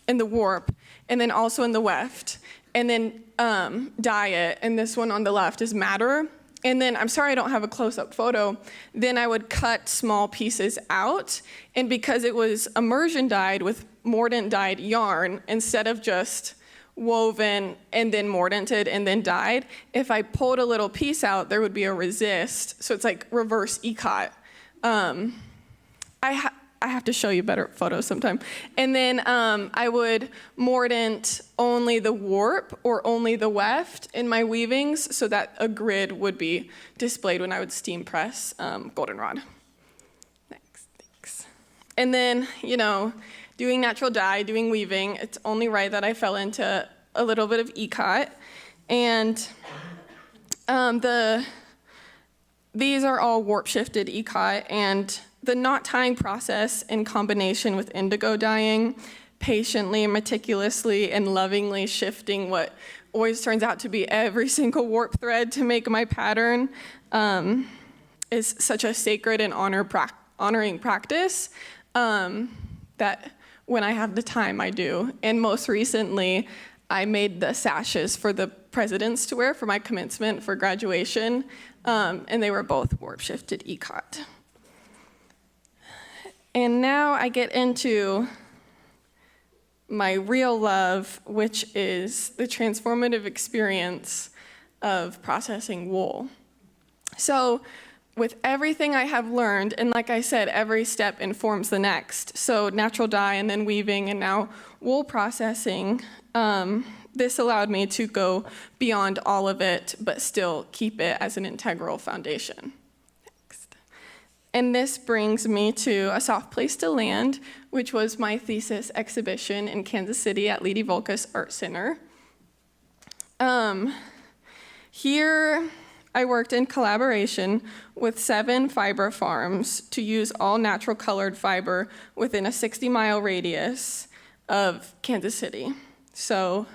in the warp, and then also in the weft, and then dye it, and this one on the left is madder. And then, I'm sorry I don't have a close-up photo, then I would cut small pieces out, and because it was immersion dyed with mordant dyed yarn, instead of just woven and then mordanted and then dyed, if I pulled a little piece out, there would be a resist, so it's like reverse ikat. I have to show you better photos sometime. And then I would mordant only the warp or only the weft in my weavings so that a grid would be displayed when I would steam press goldenrod. Next, thanks. And then, doing natural dye, doing weaving, it's only right that I fell into a little bit of ikat. And these are all warp shifted ikat, and the knot tying process in combination with indigo dyeing, patiently, meticulously, and lovingly shifting what always turns out to be every single warp thread to make my pattern is such a sacred and honoring practice that when I have the time, I do. And most recently, I made the sashes for the presidents to wear for my commencement for graduation, and they were both warp shifted ikat. And now I get into my real love, which is the transformative experience of processing wool. So with everything I have learned, and like I said, every step informs the next. So natural dye and then weaving and now wool processing, this allowed me to go beyond all of it, but still keep it as an integral foundation. And this brings me to A Soft Place to Land, which was my thesis exhibition in Kansas City at Lady Volkus Art Center. Here, I worked in collaboration with 7 fiber farms to use all natural colored fiber within a 60-mile radius of Kansas City. So,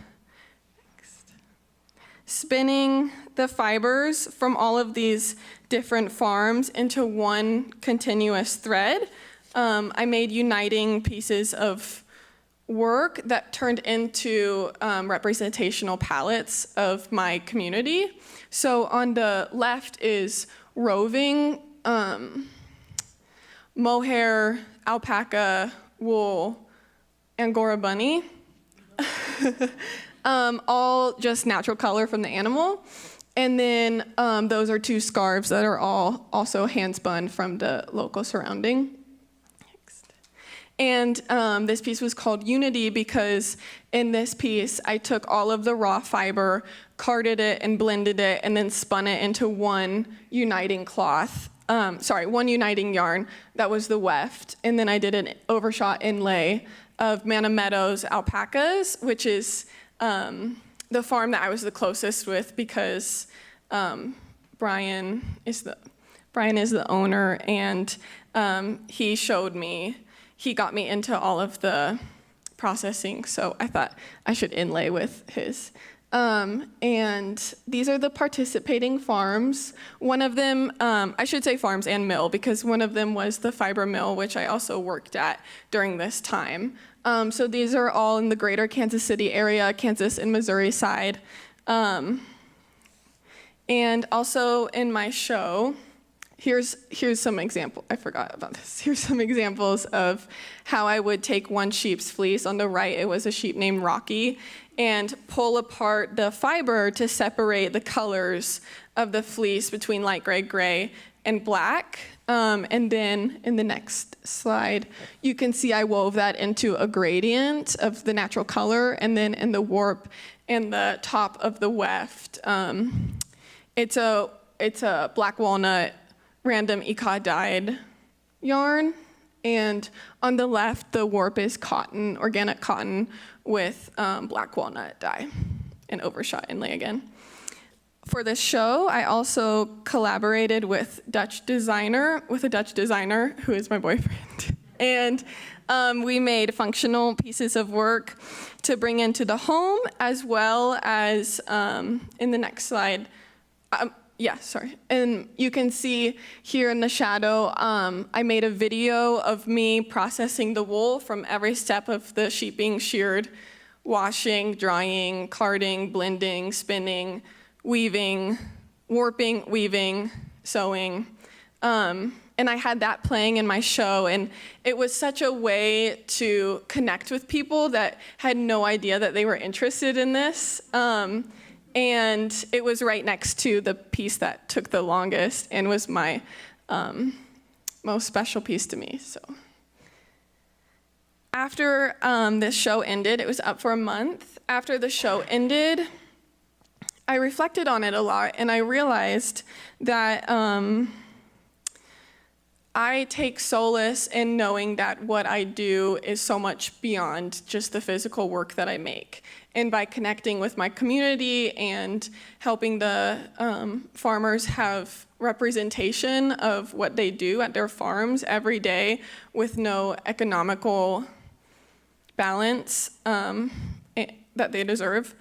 spinning the fibers from all of these different farms into one continuous thread, I made uniting pieces of work that turned into representational palettes of my community. So on the left is roving, mohair, alpaca, wool, Angora bunny, all just natural color from the animal. And then those are 2 scarves that are all also hand spun from the local surrounding. Next. And this piece was called Unity because in this piece I took all of the raw fiber, carded it and blended it, and then spun it into one uniting one uniting yarn that was the weft. And then I did an overshot inlay of Manna Meadows alpacas, which is the farm that I was the closest with because Brian is the owner, and he got me into all of the processing, so I thought I should inlay with his. And these are the participating farms. One of them, I should say farms and mill, because one of them was the fiber mill, which I also worked at during this time. So these are all in the greater Kansas City area, Kansas and Missouri side. And also in my show, here's some example. I forgot about this. Here's some examples of how I would take one sheep's fleece. On the right, it was a sheep named Rocky, and pull apart the fiber to separate the colors of the fleece between light gray, and black. And then in the next slide, you can see I wove that into a gradient of the natural color, and then in the warp and the top of the weft, it's a black walnut random ecod dyed yarn, and on the left, the warp is cotton, organic cotton with black walnut dye and overshot inlay again. For this show, I also collaborated with a Dutch designer who is my boyfriend. And we made functional pieces of work to bring into the home, as well as in the next slide. And you can see here in the shadow, I made a video of me processing the wool from every step of the sheep being sheared: washing, drying, carding, blending, spinning, weaving, warping, weaving, sewing. And I had that playing in my show, and it was such a way to connect with people that had no idea that they were interested in this. And it was right next to the piece that took the longest and was my most special piece to me. So after this show ended, it was up for a month. After the show ended, I reflected on it a lot, and I realized that I take solace in knowing that what I do is so much beyond just the physical work that I make. And by connecting with my community and helping the farmers have representation of what they do at their farms every day with no economical balance that they deserve,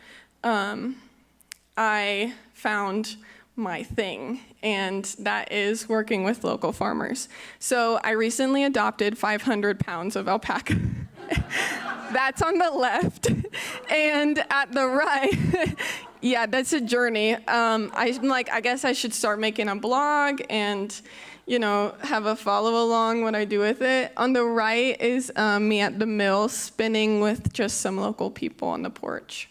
I found my thing, and that is working with local farmers. So I recently adopted 500 pounds of alpaca. That's on the left. And at the right, yeah, that's a journey. I'm like, I guess I should start making a blog and, have a follow along what I do with it. On the right is me at the mill spinning with just some local people on the porch.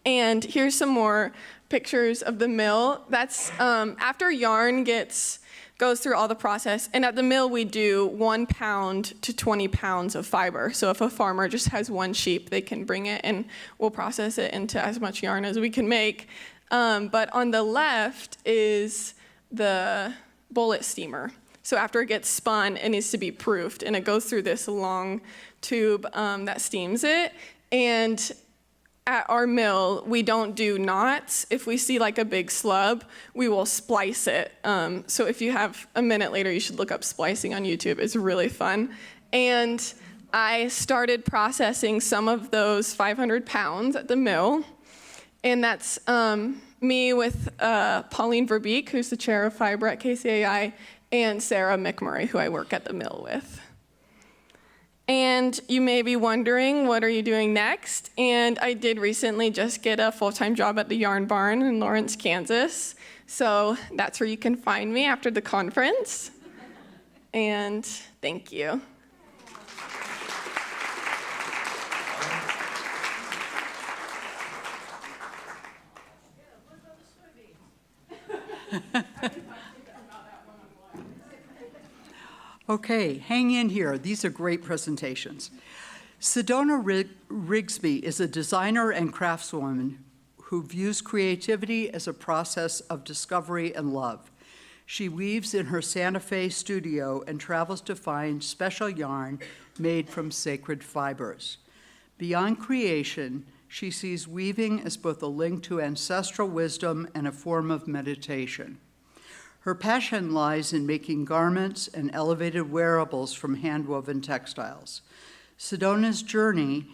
And here's some more pictures of the mill. That's after yarn goes through all the process. And at the mill, we do 1 pound to 20 pounds of fiber. So if a farmer just has one sheep, they can bring it and we'll process it into as much yarn as we can make. But on the left is the bullet steamer. So after it gets spun, it needs to be proofed, and it goes through this long tube that steams it. And at our mill, we don't do knots. If we see like a big slub, we will splice it. So if you have a minute later, you should look up splicing on YouTube. It's really fun. And I started processing some of those 500 pounds at the mill. And that's me with Pauline Verbeek, who's the chair of fiber at KCAI, and Sarah McMurray, who I work at the mill with. And you may be wondering, what are you doing next? And I did recently just get a full-time job at the Yarn Barn in Lawrence, Kansas. So that's where you can find me after the conference. And thank you. Okay, hang in here. These are great presentations. Sedona Rigsby is a designer and craftswoman who views creativity as a process of discovery and love. She weaves in her Santa Fe studio and travels to find special yarn made from sacred fibers. Beyond creation, she sees weaving as both a link to ancestral wisdom and a form of meditation. Her passion lies in making garments and elevated wearables from hand-woven textiles. Sedona's journey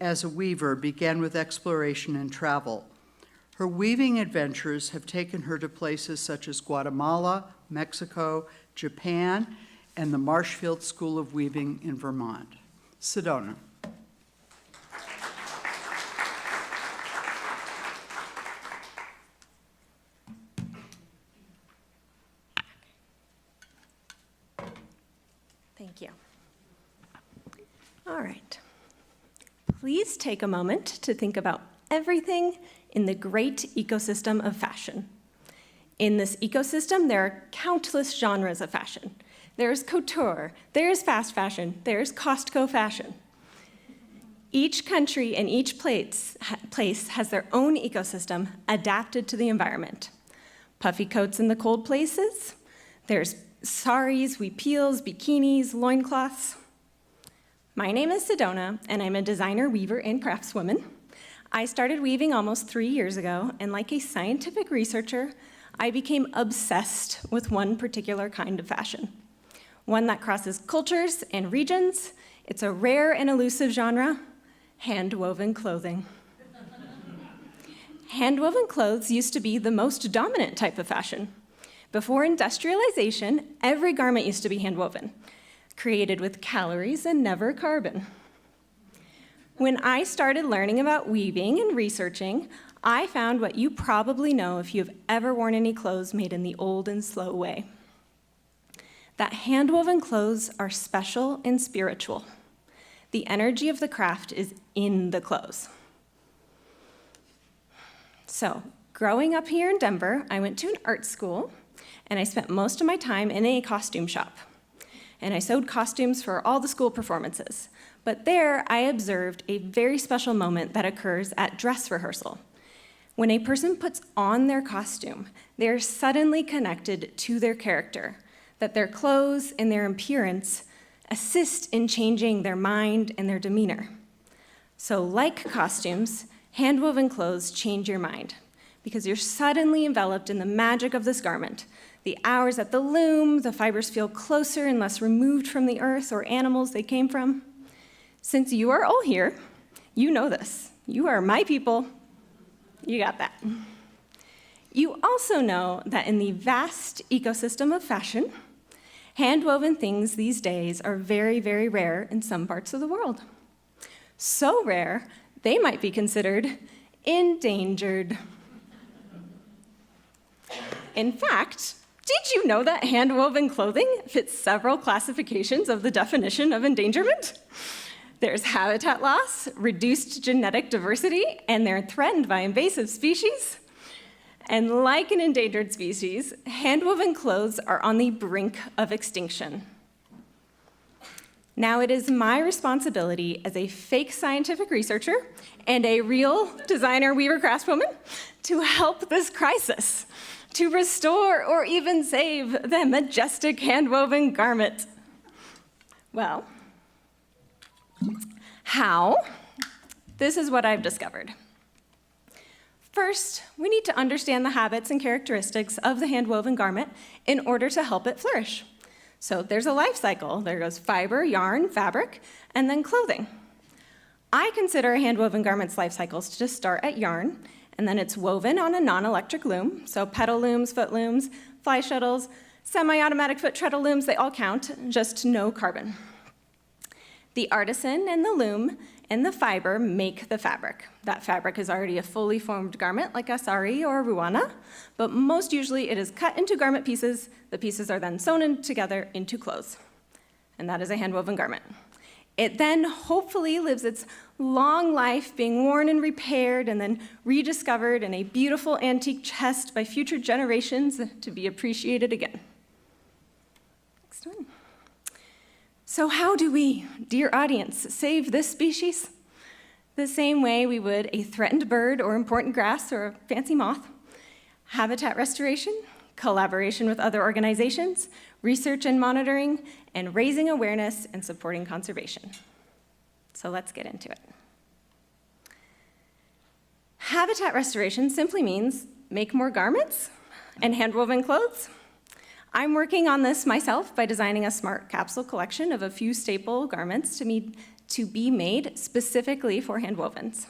as a weaver began with exploration and travel. Her weaving adventures have taken her to places such as Guatemala, Mexico, Japan, and the Marshfield School of Weaving in Vermont. Sedona. Thank you. All right. Please take a moment to think about everything in the great ecosystem of fashion. In this ecosystem, there are countless genres of fashion. There's couture, there's fast fashion, there's Costco fashion. Each country and each place has their own ecosystem adapted to the environment. Puffy coats in the cold places, there's saris, huipiles, bikinis, loincloths. My name is Sedona, and I'm a designer, weaver, and craftswoman. I started weaving almost 3 years ago, and like a scientific researcher, I became obsessed with one particular kind of fashion, one that crosses cultures and regions. It's a rare and elusive genre, hand-woven clothing. Hand-woven clothes used to be the most dominant type of fashion. Before industrialization, every garment used to be hand-woven, created with calories and never carbon. When I started learning about weaving and researching, I found what you probably know if you've ever worn any clothes made in the old and slow way. That hand-woven clothes are special and spiritual. The energy of the craft is in the clothes. So, growing up here in Denver, I went to an art school, and I spent most of my time in a costume shop. And I sewed costumes for all the school performances. But there, I observed a very special moment that occurs at dress rehearsal. When a person puts on their costume, they're suddenly connected to their character, that their clothes and their appearance assist in changing their mind and their demeanor. So like costumes, hand-woven clothes change your mind because you're suddenly enveloped in the magic of this garment. The hours at the loom, the fibers feel closer and less removed from the earth or animals they came from. Since you are all here, you know this. You are my people. You got that. You also know that in the vast ecosystem of fashion, hand-woven things these days are very, very rare in some parts of the world. So rare, they might be considered endangered. In fact, did you know that hand-woven clothing fits several classifications of the definition of endangerment? There's habitat loss, reduced genetic diversity, and they're threatened by invasive species. And like an endangered species, hand-woven clothes are on the brink of extinction. Now it is my responsibility as a fake scientific researcher and a real designer, weaver, craftswoman to help this crisis, to restore or even save the majestic hand-woven garment. Well, how? This is what I've discovered. First, we need to understand the habits and characteristics of the hand-woven garment in order to help it flourish. So there's a life cycle. There goes fiber, yarn, fabric, and then clothing. I consider a hand-woven garment's life cycles to just start at yarn, and then it's woven on a non-electric loom, so pedal looms, foot looms, fly shuttles, semi-automatic foot treadle looms, they all count, just no carbon. The artisan and the loom and the fiber make the fabric. That fabric is already a fully formed garment like a sari or a ruana, but most usually it is cut into garment pieces. The pieces are then sewn in together into clothes, and that is a hand-woven garment. It then hopefully lives its long life being worn and repaired and then rediscovered in a beautiful antique chest by future generations to be appreciated again. Next one. So how do we, dear audience, save this species? The same way we would a threatened bird or important grass or a fancy moth. Habitat restoration, collaboration with other organizations, research and monitoring, and raising awareness and supporting conservation. So let's get into it. Habitat restoration simply means make more garments and hand-woven clothes. I'm working on this myself by designing a smart capsule collection of a few staple garments to be made specifically for handwovens.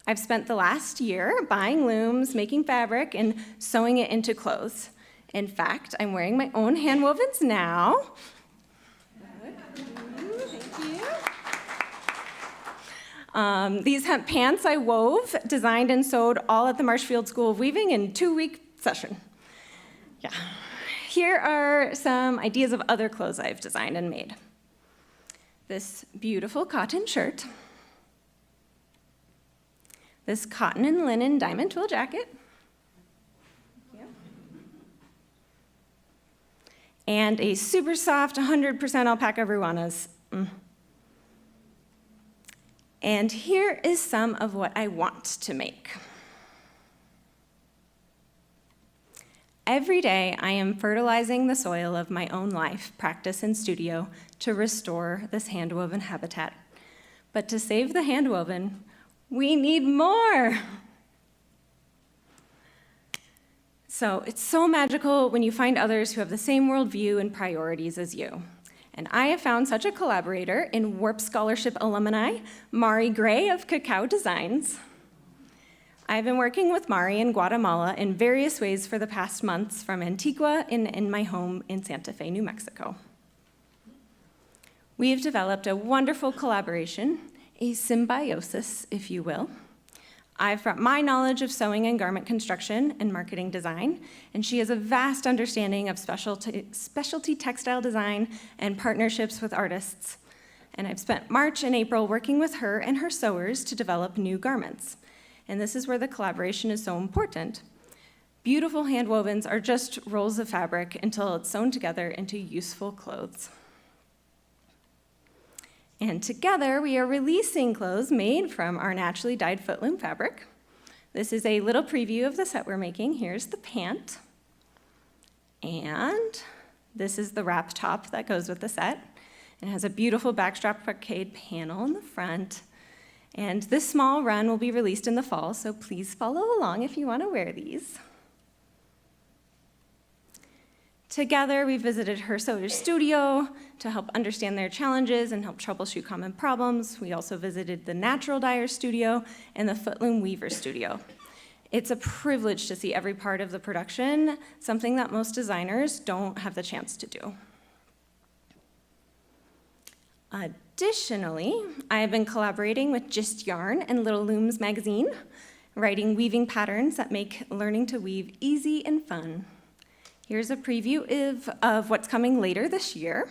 I've spent the last year buying looms, making fabric, and sewing it into clothes. In fact, I'm wearing my own handwovens now. Thank you. These hemp pants I wove, designed and sewed all at the Marshfield School of Weaving in a 2-week session. Yeah. Here are some ideas of other clothes I've designed and made. This beautiful cotton shirt. This cotton and linen diamond twill jacket. And a super soft 100% alpaca ruanas. And here is some of what I want to make. Every day, I am fertilizing the soil of my own life, practice, and studio to restore this handwoven habitat. But to save the handwoven, we need more. So it's so magical when you find others who have the same worldview and priorities as you. And I have found such a collaborator in Warp Scholarship alumni, Mari Gray of Cacao Designs. I've been working with Mari in Guatemala in various ways for the past months, from Antigua and in my home in Santa Fe, New Mexico. We've developed a wonderful collaboration, a symbiosis, if you will. I've brought my knowledge of sewing and garment construction and marketing design, and she has a vast understanding of specialty textile design and partnerships with artists. And I've spent March and April working with her and her sewers to develop new garments. And this is where the collaboration is so important. Beautiful handwovens are just rolls of fabric until it's sewn together into useful clothes. And together, we are releasing clothes made from our naturally dyed footloom fabric. This is a little preview of the set we're making. Here's the pant. And this is the wrap top that goes with the set. It has a beautiful backstrap brocade panel in the front. And this small run will be released in the fall, so please follow along if you want to wear these. Together, we visited her sewer's studio to help understand their challenges and help troubleshoot common problems. We also visited the natural dyer studio and the footloom weaver studio. It's a privilege to see every part of the production, something that most designers don't have the chance to do. Additionally, I have been collaborating with Just Yarn and Little Looms magazine, writing weaving patterns that make learning to weave easy and fun. Here's a preview of what's coming later this year.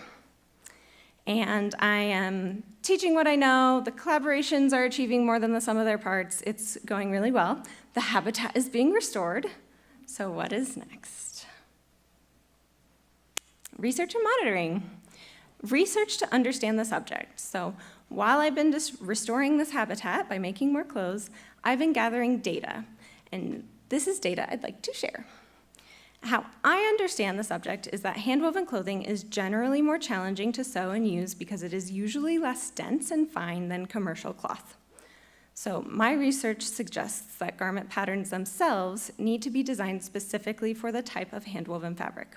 And I am teaching what I know. The collaborations are achieving more than the sum of their parts. It's going really well. The habitat is being restored. So what is next? Research and monitoring. Research to understand the subject. So while I've been just restoring this habitat by making more clothes, I've been gathering data. And this is data I'd like to share. How I understand the subject is that handwoven clothing is generally more challenging to sew and use because it is usually less dense and fine than commercial cloth. So my research suggests that garment patterns themselves need to be designed specifically for the type of handwoven fabric.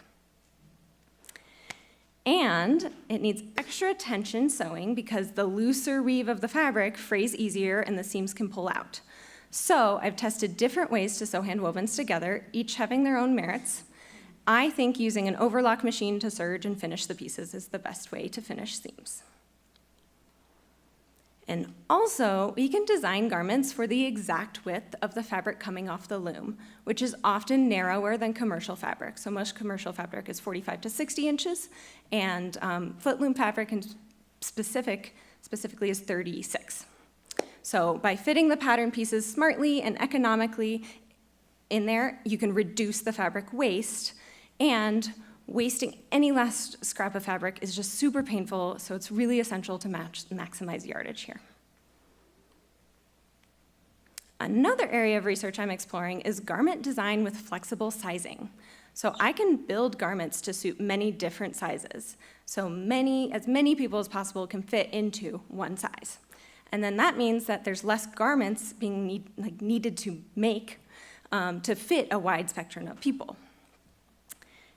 And it needs extra attention sewing because the looser weave of the fabric frays easier and the seams can pull out. So I've tested different ways to sew handwovens together, each having their own merits. I think using an overlock machine to serge and finish the pieces is the best way to finish seams. And also, we can design garments for the exact width of the fabric coming off the loom, which is often narrower than commercial fabric. So most commercial fabric is 45 to 60 inches, and footloom fabric specifically is 36. So by fitting the pattern pieces smartly and economically in there, you can reduce the fabric waste, and wasting any last scrap of fabric is just super painful, so it's really essential to maximize yardage here. Another area of research I'm exploring is garment design with flexible sizing. So I can build garments to suit many different sizes. So as many people as possible can fit into one size. And then that means that there's less garments being needed to make to fit a wide spectrum of people.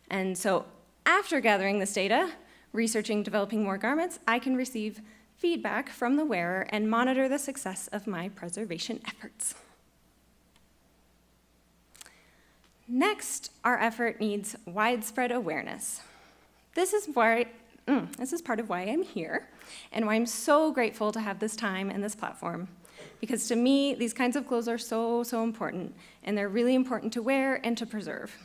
And so after gathering this data, researching, developing more garments, I can receive feedback from the wearer and monitor the success of my preservation efforts. Next, our effort needs widespread awareness. This is part of why I'm here and why I'm so grateful to have this time and this platform. Because to me, these kinds of clothes are so, so important, and they're really important to wear and to preserve.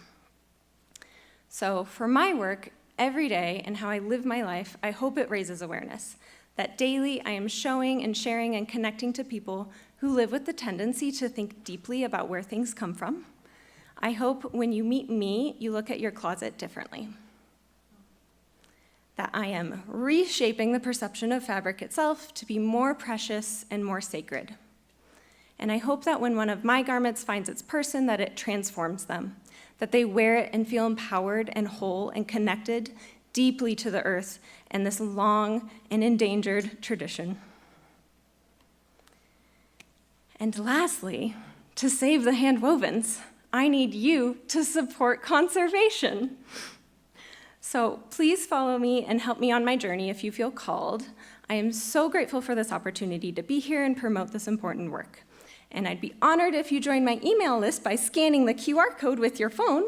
So for my work, every day, and how I live my life, I hope it raises awareness. That daily I am showing and sharing and connecting to people who live with the tendency to think deeply about where things come from. I hope when you meet me, you look at your closet differently. That I am reshaping the perception of fabric itself to be more precious and more sacred. And I hope that when one of my garments finds its person, that it transforms them, that they wear it and feel empowered and whole and connected deeply to the earth and this long and endangered tradition. And lastly, to save the handwovens, I need you to support conservation. So please follow me and help me on my journey if you feel called. I am so grateful for this opportunity to be here and promote this important work. And I'd be honored if you join my email list by scanning the QR code with your phone.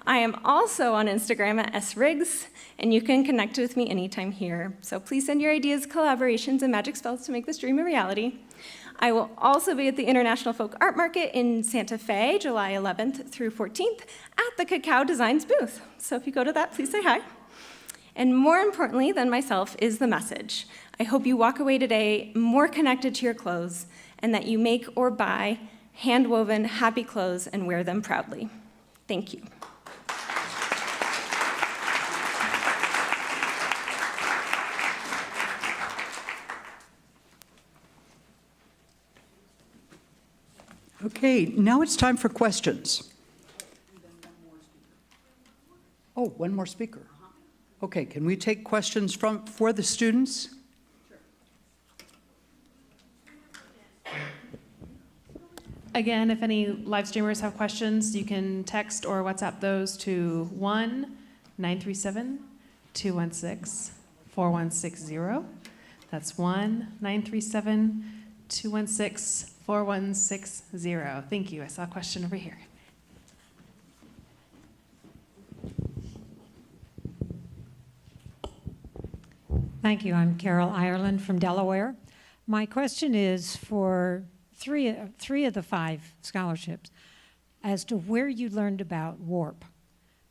I am also on Instagram at sriggs, and you can connect with me anytime here. So please send your ideas, collaborations, and magic spells to make this dream a reality. I will also be at the International Folk Art Market in Santa Fe, July 11th through 14th at the Cacao Designs booth. So if you go to that, please say hi. And more importantly than myself is the message. I hope you walk away today more connected to your clothes and that you make or buy hand-woven, happy clothes and wear them proudly. Thank you. Okay, now it's time for questions. Oh, one more speaker. Okay, can we take questions for the students? Again, if any live streamers have questions, you can text or WhatsApp those to 1-937-216-4160. That's 1-937-216-4160. Thank you. I saw a question over here. Thank you. I'm Carol Ireland from Delaware. My question is for three of the 5 scholarships as to where you learned about WARP,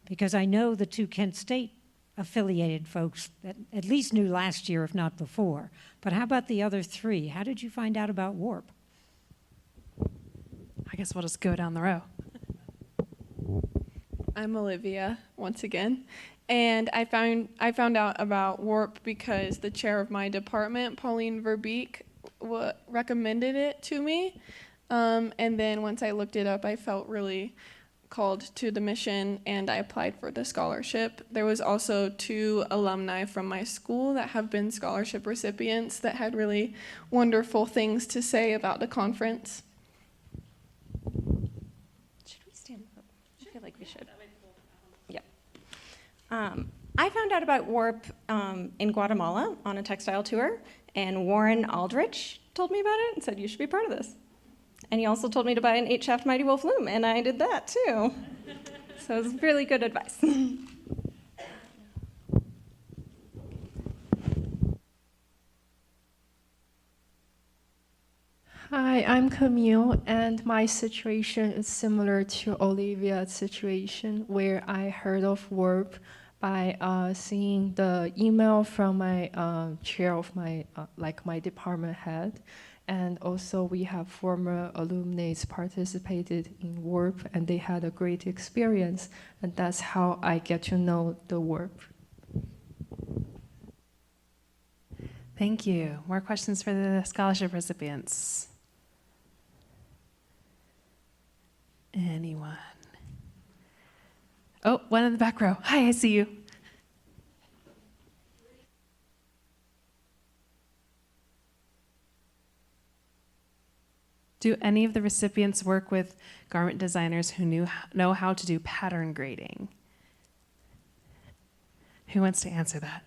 because I know the 2 Kent State affiliated folks that at least knew last year, if not before. But how about the other 3? How did you find out about WARP? I guess we'll just go down the row. I'm Olivia, once again, and I found out about WARP because the chair of my department, Pauline Verbeek, recommended it to me, and then once I looked it up, I felt really called to the mission, and I applied for the scholarship. There was also 2 alumni from my school that have been scholarship recipients that had really wonderful things to say about the conference. Should we stand up? I feel like we should. Yep. I found out about WARP in Guatemala on a textile tour, and Warren Aldrich told me about it and said, you should be part of this. And he also told me to buy an 8-shaft Mighty Wolf loom, and I did that too. So it was really good advice. Hi, I'm Camille, and my situation is similar to Olivia's situation, where I heard of WARP by seeing the email from my chair of my my department head. And also we have former alumni participated in WARP, and they had a great experience, and that's how I get to know the WARP. Thank you. More questions for the scholarship recipients? Anyone? Oh, one in the back row. Hi, I see you. Do any of the recipients work with garment designers who know how to do pattern grading? Who wants to answer that?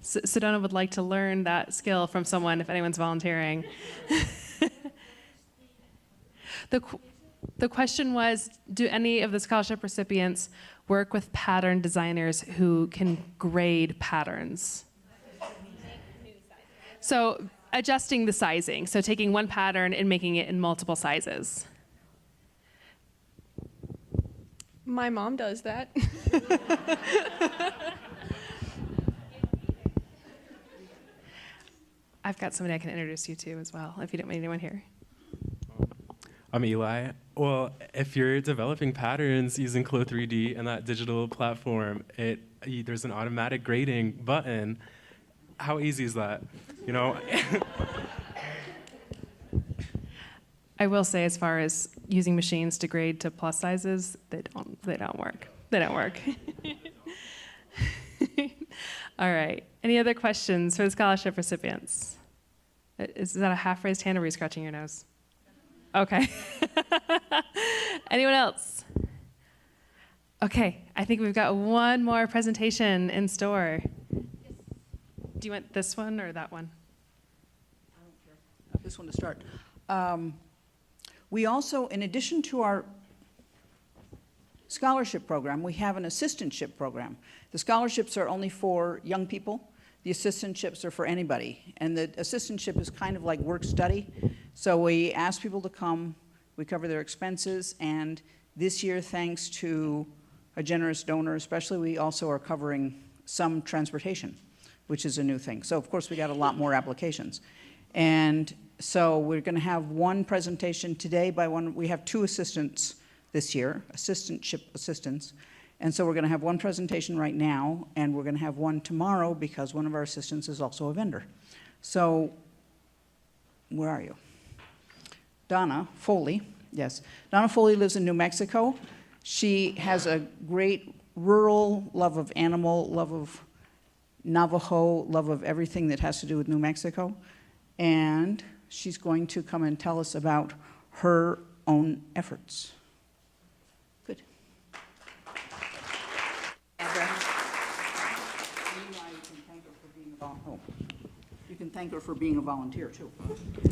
Sedona would like to learn that skill from someone if anyone's volunteering. The question was, do any of the scholarship recipients work with pattern designers who can grade patterns? So adjusting the sizing, so taking one pattern and making it in multiple sizes. My mom does that. I've got somebody I can introduce you to as well, if you don't mind anyone here. I'm Eli. Well, if you're developing patterns using Clo 3D and that digital platform, there's an automatic grading button. How easy is that? You know? I will say, as far as using machines to grade to plus sizes, they don't work. They don't work. All right. Any other questions for the scholarship recipients? Is that a half-raised hand, or are you scratching your nose? Okay. Anyone else? Okay, I think we've got one more presentation in store. Do you want this one or that one? I don't care. This one to start. We also, in addition to our scholarship program, we have an assistantship program. The scholarships are only for young people. The assistantships are for anybody. And the assistantship is kind of like work study. So we ask people to come, we cover their expenses, and this year, thanks to a generous donor especially, we also are covering some transportation, which is a new thing. So of course we got a lot more applications. And so we're going to have one presentation today by one. We have 2 assistants this year, assistantship assistants. And so we're going to have one presentation right now, and we're going to have one tomorrow because one of our assistants is also a vendor. So where are you? Donna Foley, yes. Donna Foley lives in New Mexico. She has a great rural love of animal, love of Navajo, love of everything that has to do with New Mexico. And she's going to come and tell us about her own efforts. Good. You can thank her for being a volunteer, too.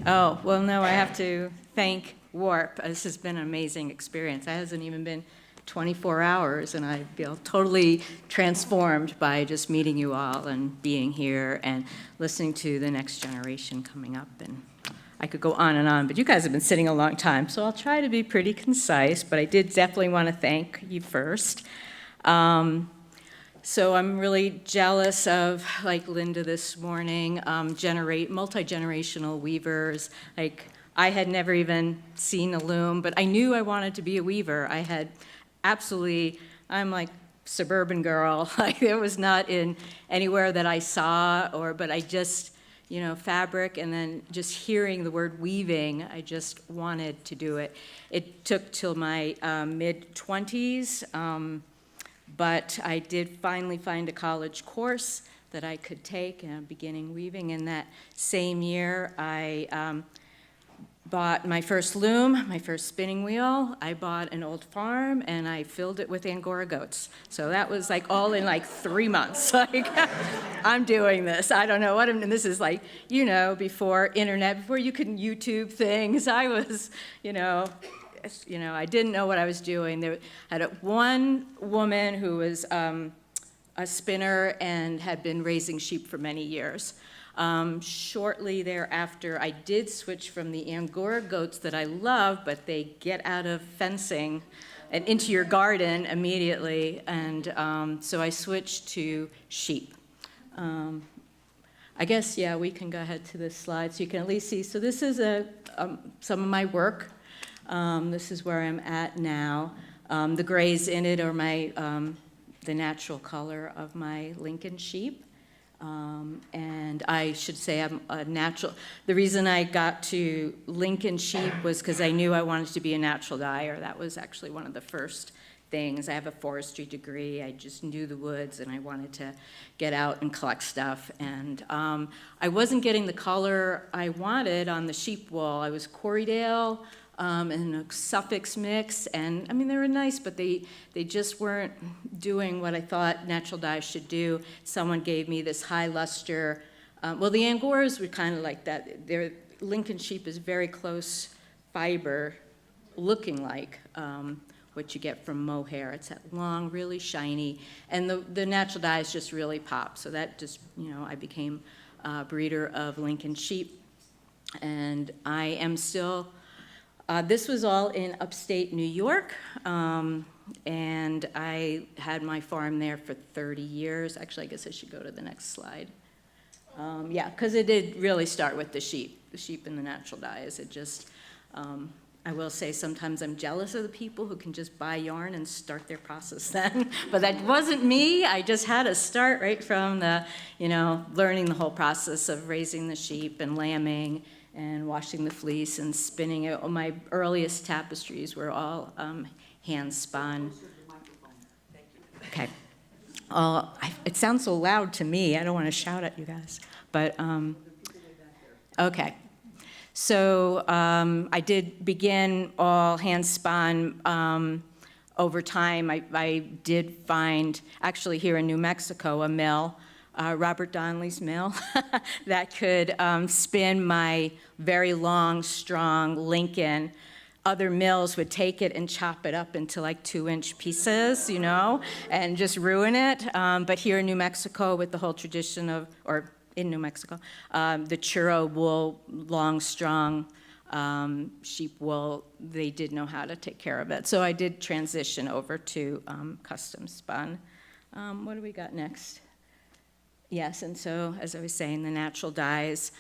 Oh, well, no, I have to thank WARP. This has been an amazing experience. It hasn't even been 24 hours, and I feel totally transformed by just meeting you all and being here and listening to the next generation coming up. And I could go on, but you guys have been sitting a long time, so I'll try to be pretty concise, but I did definitely want to thank you first. So I'm really jealous of, like Linda this morning, multi-generational weavers. Like, I had never even seen a loom, but I knew I wanted to be a weaver. I had absolutely, I'm like suburban girl. Like, it was not in anywhere that I saw, but I just, fabric, and then just hearing the word weaving, I just wanted to do it. It took till my mid-20s. But I did finally find a college course that I could take, beginning weaving. In that same year, I bought my first loom, my first spinning wheel. I bought an old farm, and I filled it with Angora goats. So that was like all in like 3 months. Like, I'm doing this. I don't know what and this is like, before internet, before you could YouTube things. I was, I didn't know what I was doing. I had one woman who was a spinner and had been raising sheep for many years. Shortly thereafter, I did switch from the Angora goats that I love, but they get out of fencing and into your garden immediately, and so I switched to sheep. I guess, we can go ahead to this slide so you can at least see. So this is some of my work. This is where I'm at now. The grays in it are the natural color of my Lincoln sheep. And I should say I'm a natural. The reason I got to Lincoln sheep was because I knew I wanted to be a natural dyer. That was actually one of the first things. I have a forestry degree. I just knew the woods, and I wanted to get out and collect stuff. And I wasn't getting the color I wanted on the sheep wool. I was Corriedale. and a suffix mix, and I mean, they were nice, but they just weren't doing what I thought natural dyes should do. Someone gave me this high luster, well, the Angoras were kind of like that. Lincoln sheep is very close fiber, looking like what you get from mohair. It's that long, really shiny, and the natural dyes just really pop. So that just, I became a breeder of Lincoln sheep, and I am still, this was all in upstate New York, and I had my farm there for 30 years. Actually, I guess I should go to the next slide. Yeah, because it did really start with the sheep and the natural dyes. It just, I will say sometimes I'm jealous of the people who can just buy yarn and start their process then. But that wasn't me. I just had to start right from the, learning the whole process of raising the sheep and lambing and washing the fleece and spinning it. My earliest tapestries were all hand spun. Okay. It sounds so loud to me. I don't want to shout at you guys. But, okay. So I did begin all hand-spun. Over time, I did find, actually here in New Mexico, a mill, Robert Donnelly's mill, that could spin my very long, strong Lincoln. Other mills would take it and chop it up into like 2-inch pieces, and just ruin it. But here in New Mexico, with the whole tradition of, or in New Mexico, the churro wool, long, strong sheep wool, they did know how to take care of it. So I did transition over to custom spun. What do we got next? Yes, and so, as I was saying, the natural dyes.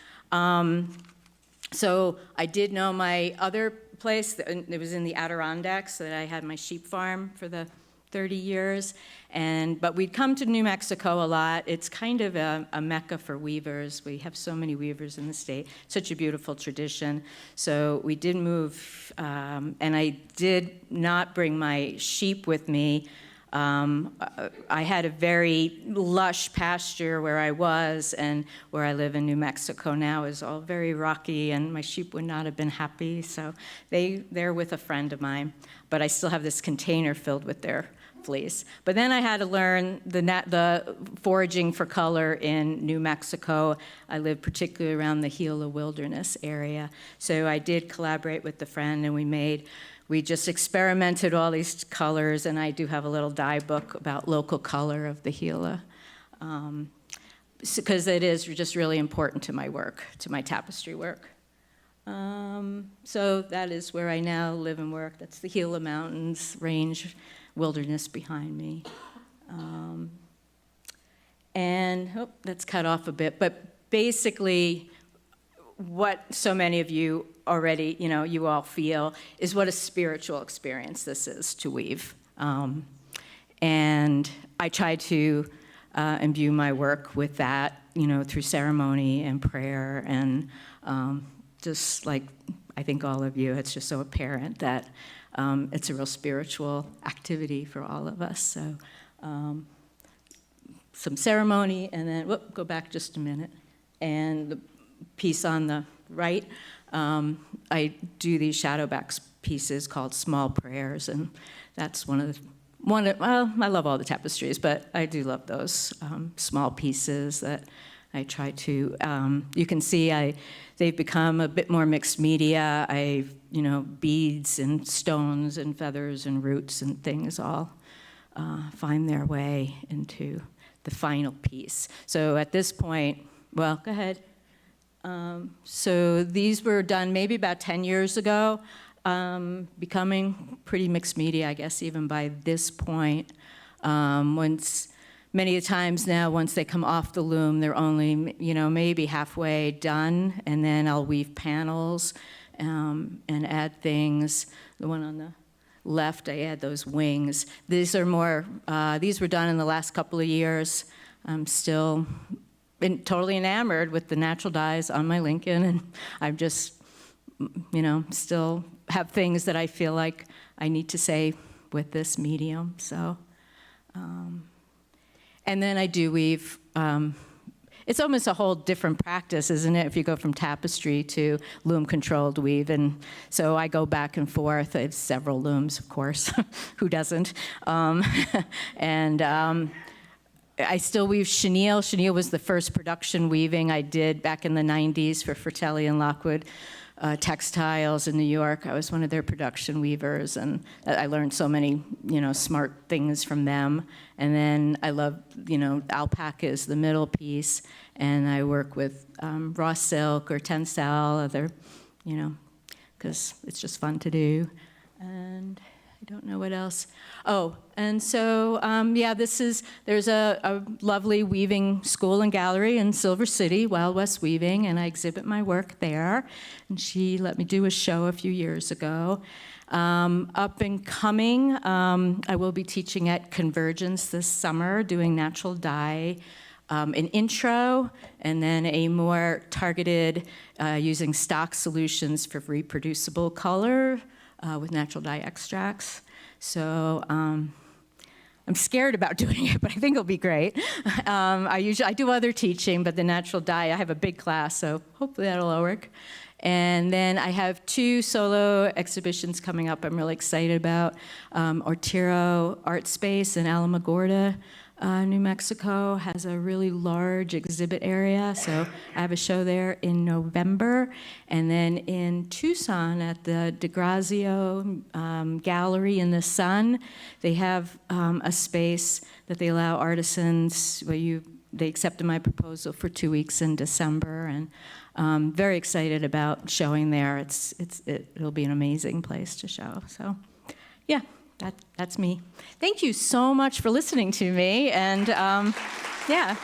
So I did know my other place, it was in the Adirondacks, that I had my sheep farm for the 30 years, but we'd come to New Mexico a lot. It's kind of a mecca for weavers. We have so many weavers in the state, such a beautiful tradition. So we did move, and I did not bring my sheep with me. I had a very lush pasture where I was, and where I live in New Mexico now is all very rocky, and my sheep would not have been happy, so they're with a friend of mine, but I still have this container filled with their fleece. But then I had to learn the foraging for color in New Mexico. I live particularly around the Gila Wilderness area, so I did collaborate with a friend, and we just experimented all these colors, and I do have a little dye book about local color of the Gila, because it is just really important to my work, to my tapestry work. So that is where I now live and work. That's the Gila Mountains range wilderness behind me. And that's cut off a bit, but basically what so many of you already, you all feel, is what a spiritual experience this is to weave. And I try to imbue my work with that, through ceremony and prayer, and just like I think all of you, it's just so apparent that it's a real spiritual activity for all of us. So some ceremony, and then, go back just a minute. And the piece on the right, I do these shadow back pieces called small prayers, and that's well, I love all the tapestries, but I do love those small pieces that I try to, you can see they've become a bit more mixed media. Beads and stones and feathers and roots and things all find their way into the final piece. So at this point, well, go ahead. So these were done maybe about 10 years ago, becoming pretty mixed media, I guess, even by this point. Many times now, once they come off the loom, they're only, maybe halfway done, and then I'll weave panels and add things. The one on the left, I add those wings. These are more, these were done in the last couple of years. I'm still totally enamored with the natural dyes on my Lincoln, and I'm just, still have things that I feel like I need to say with this medium. So, and then I do weave. it's almost a whole different practice, isn't it, if you go from tapestry to loom-controlled weave? And so I go back and forth. I have several looms, of course. Who doesn't? I still weave chenille. Chenille was the first production weaving I did back in the 90s for Fratelli and Lockwood Textiles in New York. I was one of their production weavers, and I learned so many, smart things from them. And then I love, alpaca is the middle piece, and I work with raw silk or textile, other, because it's just fun to do. And I don't know what else. Oh, and so, there's a lovely weaving school and gallery in Silver City, Wild West Weaving, and I exhibit my work there. And she let me do a show a few years ago. Up and coming, I will be teaching at Convergence this summer, doing natural dye, an intro, and then a more targeted, using stock solutions for reproducible color, with natural dye extracts. So I'm scared about doing it, but I think it'll be great. I do other teaching, but the natural dye, I have a big class, so hopefully that'll all work. And then I have 2 solo exhibitions coming up I'm really excited about. Ortiro Art Space in Alamogordo, New Mexico has a really large exhibit area, so I have a show there in November. And then in Tucson at the DeGrazio Gallery in the Sun, they have a space that they allow artisans, they accepted my proposal for 2 weeks in December, and very excited about showing there. It'll be an amazing place to show, so yeah. That's me. Thank you so much for listening to me, and yeah.